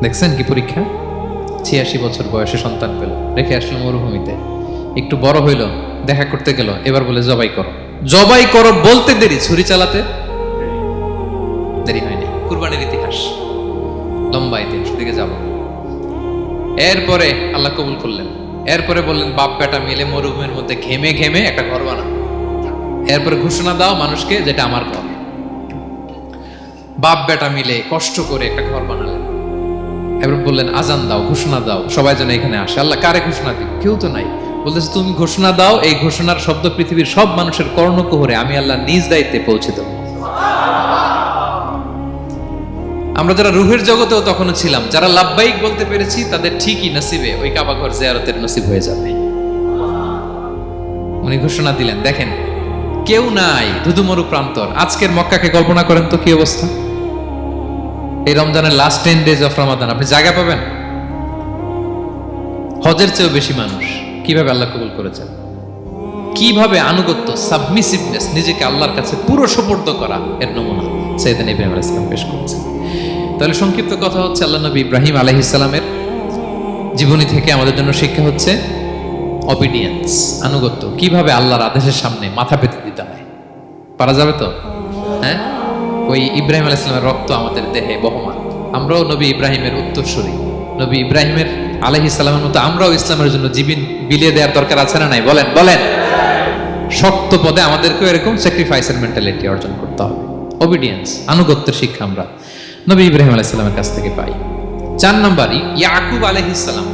দেখছেন কি পরীক্ষা? 86 বছর বয়সে সন্তান পেল, রেখে আসলো মরুভূমিতে, একটু বড় হইল, দেখা করতে গেল, এবার বলে জবাই করো। জবাই করো বলতে দেরি, ছুরি চালাতে দেরি হয়নি। কুরবানির ইতিহাস লম্বা, ইতিহাস দিকে যাব। এরপরে আল্লাহ কবুল করলেন। এরপরে বললেন বাপ বেটা মিলে মরুভূমির মধ্যে ঘেমে ঘেমে একটা ঘর বানাও। এরপরে ঘোষণা দাও মানুষকে, যেটা আমার ঘর। বাপ বেটা মিলে কষ্ট করে একটা ঘর বানালেন। এবার বললেন আজান দাও, ঘোষণা দাও, সবাই যেন এখানে আসে। আল্লাহ কারে ঘোষণা দিবে? কেউ তো নাই। বলতেছে তুমি ঘোষণা দাও, এই ঘোষণার শব্দ পৃথিবীর সব মানুষের কর্ণকুহরে আমি আল্লাহ নিজ দায়িত্বে পৌঁছে দেব। আমরা যারা রুহের জগতেও তখনও ছিলাম, যারা লাব্বাইক বলতে পেরেছি, তাদের ঠিকই নসিবে ওই কাবা ঘর জিয়ারতের নসিব হয়ে যাবে। উনি ঘোষণা দিলেন, দেখেন কেউ নাই, ধুধুমরু প্রান্তর। আজকের মক্কাকে কল্পনা করেন তো কি অবস্থা। এই রমজানের লাস্ট 10 ডেজ অফ রমাদান আপনি জায়গা পাবেন? হজের চেয়েও বেশি মানুষ। কিভাবে আল্লাহ কবুল করেছেন, কিভাবে আনুগত্য, সাবমিসিভনেস, নিজেকে আল্লাহর কাছে পুরো সুপর্দ করা, এর নমুনা সাইয়েদনা ইব্রাহিম আলাইহিস সালাম পেশ করেছেন। তাহলে সংক্ষিপ্ত কথা হচ্ছে, আল্লাহ নবী ইব্রাহিম আলাইহিস সালামের জীবনী থেকে আমাদের জন্য শিক্ষা হচ্ছে অবিডিয়েন্স, আনুগত্য। কিভাবে আল্লাহর আদেশের সামনে মাথা পেতে দিতে হয়। পারা যাবে তো? হ্যাঁ, ওই ইব্রাহিম আলাইহিস সালামের রক্ত আমাদের দেহে বহমান। আমরাও নবী ইব্রাহিমের উত্তরসূরি। নবী ইব্রাহিমের আলাইহিস সালামের মতো আমরাও ইসলামের জন্য জীবন বিলিয়ে দেওয়ার দরকার আছে না নাই? বলেন বলেন। শক্ত পদে আমাদেরকেও এরকম স্যাক্রিফাইসের মেন্টালিটি অর্জন করতে হবে। অবিডিয়েন্স, আনুগত্যের শিক্ষা আমরা নবী ইব্রাহিম আলাইহিস সালামের কাছ থেকে পাই। 4 নম্বর, ইয়াকুব আলাইহিস সালাম,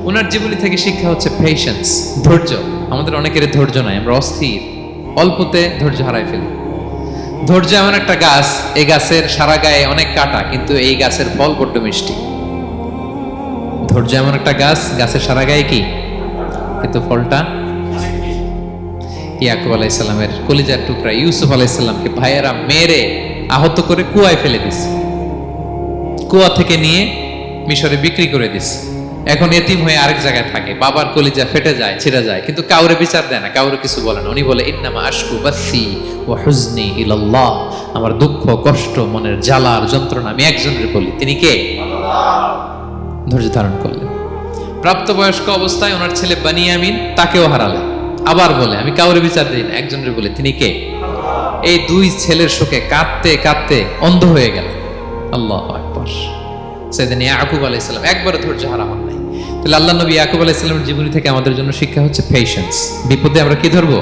ওনার জীবনী থেকে শিক্ষা হচ্ছে পেশেন্স, ধৈর্য। আমাদের অনেকের ধৈর্য নাই, আমরা অস্থির, অল্পতে ধৈর্য হারাই ফেলি। ধৈর্য এমন একটা গাছ, এই গাছের সারা গায়ে অনেক কাঁটা, কিন্তু এই গাছের ফল বড্ড মিষ্টি। ধৈর্য এমন একটা গাছ, গাছের সারা গায়ে কি, কিন্তু ফলটা। ইয়াকুব আলাইহিস সালামের কলিজার টুকরা ইউসুফ আলাইহিস সালামকে ভাইয়েরা মেরে আহত করে কুয়ায় ফেলে দিছে। কুয়া থেকে নিয়ে মিশরে বিক্রি করে দিছে। এখন এতিম হয়ে আরেক জায়গায় থাকে। বাবার কলিজা ফেটে যায়, ছিঁড়ে যায়, কিন্তু কাউরে বিচার দেয় না, কাউরে কিছু বলে না। উনি বলে ইন্নামা আশকু বাসি ওয়া হুজনি ইলাল্লাহ, আমার দুঃখ, কষ্ট, মনের জ্বালার যন্ত্রণা আমি একজনের বলি, তিনি কে? আল্লাহ। ধৈর্য ধারণ করলেন। প্রাপ্তবয়স্ক অবস্থায় ওনার ছেলে বানিয়ামিন, তাকেও হারালেন। আবার বলে আমি কাউরে বিচার দিই না, একজনের বলে, তিনি কে? এই 2 ছেলের শোকে কাঁদতে কাঁদতে অন্ধ হয়ে গেলেন। আল্লাহু আকবার। সাইয়েদনা ইয়াকুব আলাইহিস সালাম একবার ধৈর্য হারা হন নাই। তাহলে আল্লাহ নবী ইয়াকুব আলাইহিস সালামের জীবনী থেকে আমাদের জন্য শিক্ষা হচ্ছে পেশেন্স। বিপদে আমরা কি ধরবো?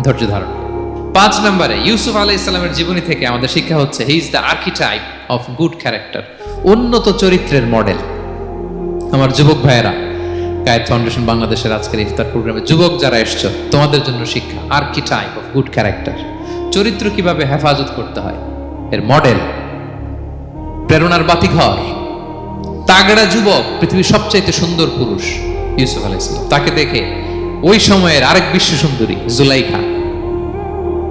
ধৈর্য ধারণ। 5 নম্বরে, ইউসুফ আলাইহিস সালামের জীবনী থেকে আমাদের শিক্ষা হচ্ছে he is the archetype of good character, উন্নত চরিত্রের মডেল। আমার যুবক ভাইয়েরা, কায়েদ ফাউন্ডেশন বাংলাদেশের আজকের ইফতার প্রোগ্রামে যুবক যারা এসছো, তোমাদের জন্য শিক্ষা আর্কিটাইপ অফ গুড ক্যারেক্টার, চরিত্র কিভাবে হেফাজত করতে হয়, এর মডেল, প্রেরণার বাতিঘর। তাগড়া যুবক, পৃথিবীর সবচাইতে সুন্দর পুরুষ ইউসুফ আলাইহিস সালাম। তাকে দেখে ওই সময়ের আরেক বিশ্ব সুন্দরী জুলাইখা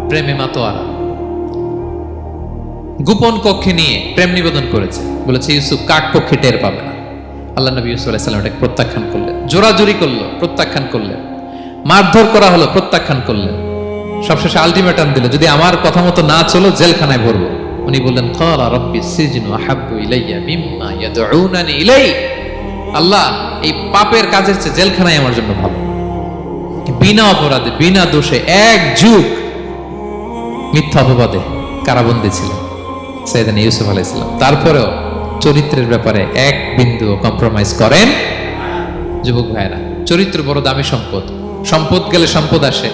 প্রেমে মাতোয়ারা, গোপন কক্ষে নিয়ে প্রেম নিবেদন করেছে। বলেছে ইউসুফ কাক পক্ষে টের পাবে না। আল্লাহ নবী ইউসুফ আলাইহিস সালাম এটাকে প্রত্যাখ্যান করলেন। জোরাজুরি করলো, প্রত্যাখ্যান করলেন। মারধর করা হলো, প্রত্যাখ্যান করলেন। সবশেষে আলটিমেটাম দিল, যদি আমার কথা মতো না চলো জেলখানায় ভরবো। উনি বললেন ক্বালা রাব্বি সিজনু আহাব্বু ইলাইয়া মিম্মা ইয়াদউনানি ইলাই, আল্লাহ এই পাপের কাজের চেয়ে জেলখানায় আমার জন্য ভালো। বিনা অপরাধে, বিনা দোষে 1 যুগ মিথ্যা অপবাদে কারাবন্দী ছিলেন সাইয়েদনা ইউসুফ আলাইহিস সালাম। তারপরেও চরিত্রের ব্যাপারে 1 বিন্দু কম্প্রোমাইজ করেন। যুবক ভাইরা, চরিত্র বড় দামি সম্পদ। সম্পদ গেলে সম্পদ আসে,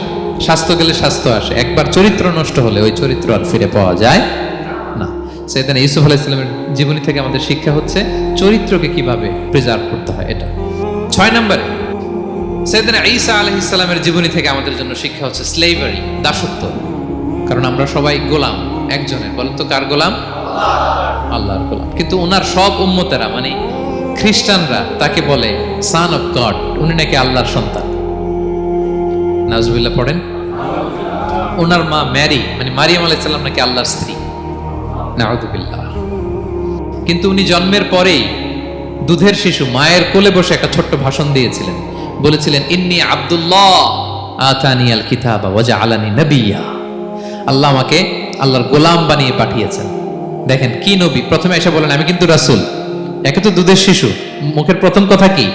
স্বাস্থ্য গেলে স্বাস্থ্য আসে, একবার চরিত্র নষ্ট হলে ওই চরিত্র আর ফিরে পাওয়া যায় না। সাইয়েদনা ইউসুফ আলাইহিস সালামের জীবনী থেকে আমাদের শিক্ষা হচ্ছে চরিত্রকে কিভাবে প্রিজার্ভ করতে হয়। এটা 6 নম্বরে, সাইয়েদনা ঈসা আলাইহিস সালামের জীবনী থেকে আমাদের জন্য শিক্ষা হচ্ছে স্লেভারি, দাসত্ব। কারণ আমরা সবাই গোলাম একজনের, বলেন তো কার গোলাম? আল্লাহর গোলাম। কিন্তু ওনার সব উম্মতেরা মানে খ্রিস্টানরা তাকে বলে সান অফ গড, উনি নাকি আল্লাহর সন্তান। নাউজুবিল্লাহ পড়েন। ওনার মা ম্যারি মানে মারিয়াম আলাইহিস সালাম নাকি আল্লাহর স্ত্রী, নাউযুবিল্লাহ। কিন্তু উনি জন্মের পরেই দুধের শিশু মায়ের কোলে বসে একটা ছোট্ট ভাষণ দিয়েছিলেন, বলেছিলেন ইন্নী আব্দুল্লাহ আতানিয়াল কিতাবা ওয়া জাআলানি নাবিয়্যা। আল্লাহ আমাকে আল্লাহর গোলাম বানিয়ে পাঠিয়েছেন। দেখেন কি নবী, প্রথমে এসে বলেন আমি কিন্তু রাসূল। একে তো দুধের শিশু, মুখের প্রথম কথা কি?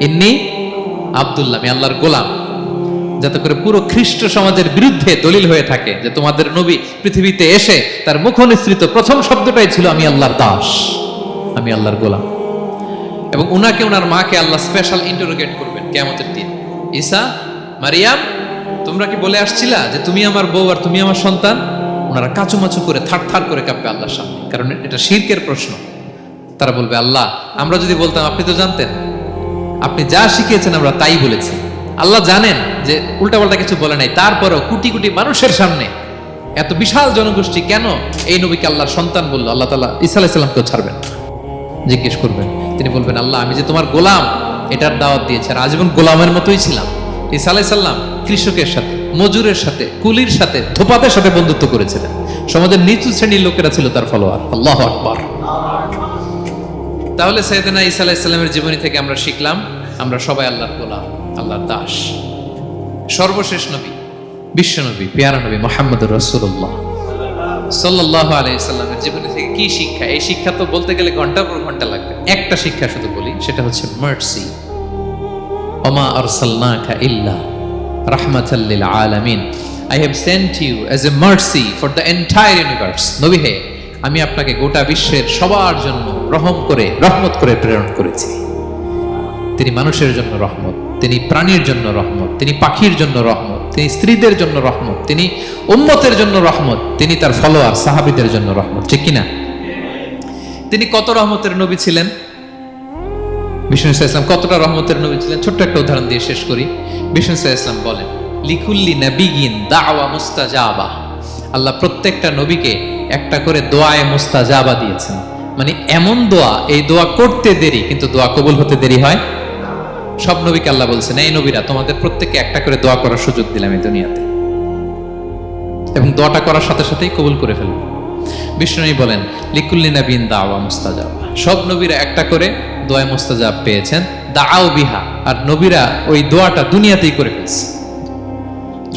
ইন্নী আব্দুল্লাহ, আমি আল্লাহর গোলাম। যাতে করে পুরো খ্রিস্ট সমাজের বিরুদ্ধে দলিল হয়ে থাকে যে তোমাদের নবী পৃথিবীতে এসে তার মুখ নিঃসৃত প্রথম শব্দটাই ছিল আমি আল্লাহর দাস, আমি আল্লাহর গোলাম। এবং উনাকে ওনার মাকে আল্লাহ স্পেশাল ইন্টারোগেট করবেন কিয়ামতের দিন। ঈসা, মারিয়াম, তোমরা কি বলে আসছিলা যে তুমি আমার বউ আর তুমি আমার সন্তান? ওনারা কাচুমাচু করে থার করে কাঁপবে আল্লাহর সামনে, কারণ এটা শিরকের প্রশ্ন। তারা বলবে আল্লাহ, আমরা যদি বলতাম আপনি তো জানতেন, আপনি যা শিখিয়েছেন আমরা তাই বলেছি। আল্লাহ জানেন যে উল্টাপাল্টা কিছু বলে নাই, তারপরেও কোটি কোটি মানুষের সামনে এত বিশাল জনগোষ্ঠী কেন এই নবীকে আল্লাহর সন্তান বললো? আল্লাহ তাআলা ঈসা আলাইহিস সালামকেও ছাড়বেন, জিজ্ঞেস করবেন। তিনি বলবেন আল্লাহ, আমি যে তোমার গোলাম এটার দাওয়াত দিয়েছি, আর আজীবন গোলামের মতোই ছিলাম। ঈসা আলাইহিস সালাম কৃষকের সাথে, মজুরের সাথে, কুলির সাথে, ধোপাতের সাথে বন্ধুত্ব করেছিলেন। সমাজের নিচু শ্রেণীর লোকেরা ছিল তার ফলোয়ার। আল্লাহু আকবার। তাহলে সাইয়েদনা ঈসা আলাইহিস সালামের জীবনী থেকে আমরা শিখলাম আমরা সবাই আল্লাহর গোলাম, আল্লাহর দাস। সর্বশেষ নবী, বিশ্ব নবী, পেয়ারা নবী মুহাম্মদুর রাসূলুল্লাহ সাল্লাল্লাহু আলাইহি সাল্লামের জীবনী থেকে কি শিক্ষা? এই শিক্ষা তো বলতে গেলে ঘন্টার পর ঘন্টা লাগবে। একটা শিক্ষা শুধু বলি, সেটা হচ্ছে মার্সি। ওমা আরসালনাকা ইল্লা রাহমাতাল লিল আলামিন। I have sent you as a mercy for the entire universe. নবী হে, আমি আপনাকে গোটা বিশ্বের সবার জন্য রহমত করে প্রেরণ করেছি। তিনি মানুষের জন্য রহমত, তিনি প্রাণীর জন্য রহমত, তিনি পাখির জন্য রহমত, তিনি স্ত্রীদের জন্য রহমত, তিনি উম্মতের জন্য রহমত, তিনি তার ফলোয়ার সাহাবীদের জন্য রহমত। ঠিক কিনা? তিনি কত রহমতের নবী ছিলেন? বিষ্ণু ইসলাম কতটা রহমতের নবী ছিলেন? ছোট্ট একটা উদাহরণ দিয়ে শেষ করি। বিষ্ণু ইসলাম বলেন লিকুল্লি নাবিয়িন দাওয়া মুস্তাজাবা। আল্লাহ প্রত্যেকটা নবীকে একটা করে দোয়ায়ে মুস্তাজাবা দিয়েছেন। মানে এমন দোয়া, এই দোয়া করতে দেরি কিন্তু দোয়া কবুল হতে দেরি হয়। সব নবীকে আল্লাহ বলছেন এই নবীরা তোমাদের প্রত্যেককে একটা করে দোয়া করার সুযোগ দিলাম এই দুনিয়াতে, এবং দোয়াটা করার সাথে সাথেই কবুল করে ফেলবে। বিষ্ণু বলেন লিকুল্লি নাবিয়িন দাওয়া মুস্তাজাবা। সব নবীরা একটা করে দোয়া মুস্তাজাব পেয়েছেন, দাআউ বিহা। আর নবীরা ওই দোয়াটা দুনিয়াতেই করে ফেলছে।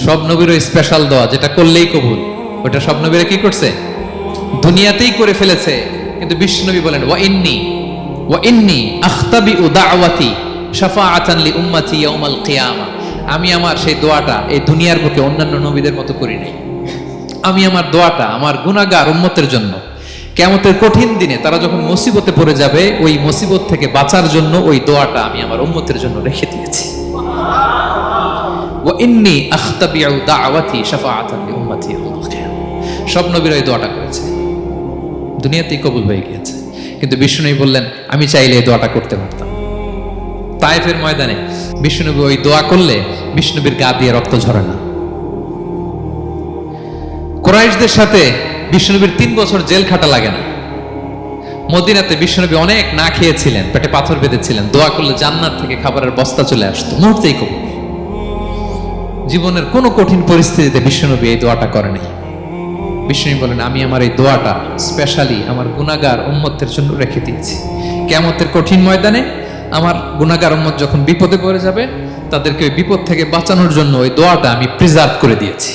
সব নবীর ওই স্পেশাল দোয়া যেটা করলেই কবুল, ওটা সব নবীরা কি করছে? দুনিয়াতেই করে ফেলেছে। কিন্তু বিশ্বনবী বলেন ওয়া ইন্নী আখতাবিউ দাওয়াতি শাফাআতান লি উম্মতি ইয়াউমাল কিয়ামা। আমি আমার সেই দোয়াটা এই দুনিয়ার বুকে অন্যান্য নবীদের মতো করি নাই। আমি আমার দোয়াটা আমার গুনাহগার উম্মতের জন্য কিয়ামতের কঠিন দিনে তারা যখন মুসিবতে পড়ে যাবে, ওই মুসিবত থেকে বাঁচার জন্য ওই দোয়াটা আমি আমার উম্মতের জন্য রেখে দিয়েছি। ওয়া ইন্নী আখতাবিউ দাওয়াতি শাফাআতান লি উম্মতি ইয়াউমাল কিয়ামা। সব নবীরা এই দোয়াটা করেছে, দুনিয়াতেই কবুল হয়ে গিয়েছে। কিন্তু বিষ্ণু বললেন আমি চাইলে এই দোয়াটা করতে পারতাম। তায়েফের ময়দানে বিষ্ণুনবী ওই দোয়া করলে বিষ্ণুনবীর গা দিয়ে রক্ত ঝরে না। কুরাইশদের সাথে বিষ্ণুনবীর 3 বছর জেল খাটা লাগে না। মদিনাতে বিষ্ণুনবী অনেক না খেয়েছিলেন, পেটে পাথর বেঁধেছিলেন, দোয়া করলে জান্নাত থেকে খাবারের বস্তা চলে আসতো, মুহূর্তেই কবুল। জীবনের কোনো কঠিন পরিস্থিতিতে বিষ্ণুনবী এই দোয়াটা করেনি। বিষ্ণু বলেন আমি আমার এই দোয়াটা স্পেশালি আমার গুনাহগার উম্মতের জন্য রেখে দিয়েছি। কিয়ামতের কঠিন ময়দানে আমার গুনাহগার উম্মত যখন বিপদে পড়ে যাবে, তাদেরকে ওই বিপদ থেকে বাঁচানোর জন্য ওই দোয়াটা আমি প্রিজার্ভ করে দিয়েছি।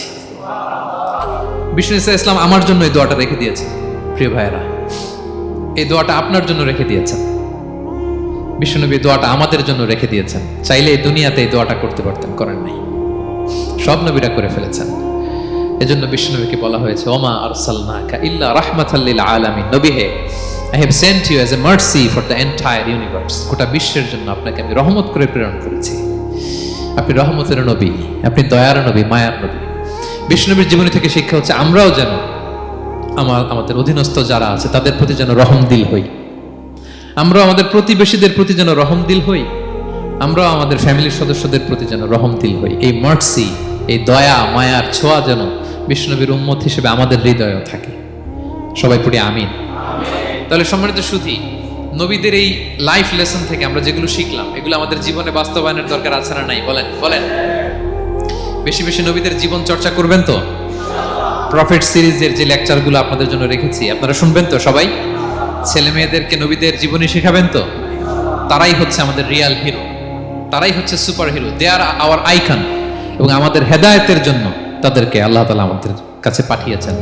বিষ্ণু ইসলাম আমার জন্য এই দোয়াটা রেখে দিয়েছে। প্রিয় ভাইয়েরা, এই দোয়াটা আপনার জন্য রেখে দিয়েছেন। বিষ্ণুনবী দোয়াটা আমাদের জন্য রেখে দিয়েছেন। চাইলে এই দুনিয়াতে এই দোয়াটা করতে পারতেন, করেন নাই। সব নবীরা করে ফেলেছেন। এজন্য বিষ্ণুনবীকে বলা হয়েছে ওমা আরসালনাকা ইল্লা রাহমাতাল লিল আলামিন। নবী হে, I have sent you as a mercy for the entire universe. গোটা বিশ্বের জন্য আপনাকে আমি রহমত করে প্রেরণ করেছি। আপনি রহমতের নবী, আপনি দয়ার নবী, মায়ার নবী। বিষ্ণুনবীর জীবনী থেকে শিক্ষা হচ্ছে আমরাও যেন আমাদের অধীনস্থ যারা আছে তাদের প্রতি যেন রহমদিল হই। আমরা আমাদের প্রতিবেশীদের প্রতি যেন রহমদিল হই। আমরাও আমাদের ফ্যামিলির সদস্যদের প্রতি যেন রহমতিল হই। এই মার্সি, এই দয়া মায়ার ছোঁয়া যেন বিষ্ণুনবীর উম্মত হিসেবে আমাদের হৃদয়েও থাকে। সবাই পড়ি আমিন। তাহলে সম্মানিত সুধী, নবীদের এই লাইফ লেসন থেকে আমরা যেগুলো শিখলাম, এগুলো আমাদের জীবনে বাস্তবায়নের দরকার আছে না নাই? বলেন বলেন। বেশি বেশি নবীদের জীবন চর্চা করবেন তো? প্রফেট সিরিজের যে লেকচারগুলো আপনাদের জন্য রেখেছি আপনারা শুনবেন তো? সবাই ছেলে মেয়েদেরকে নবীদের জীবনী শেখাবেন তো? তারাই হচ্ছে আমাদের রিয়াল হিরো, তারাই হচ্ছে সুপার হিরো, দে আর আওয়ার আইকন। এবং আমাদের হেদায়েতের জন্য তাদেরকে আল্লাহ তাআলা আমাদের কাছে পাঠিয়েছেন।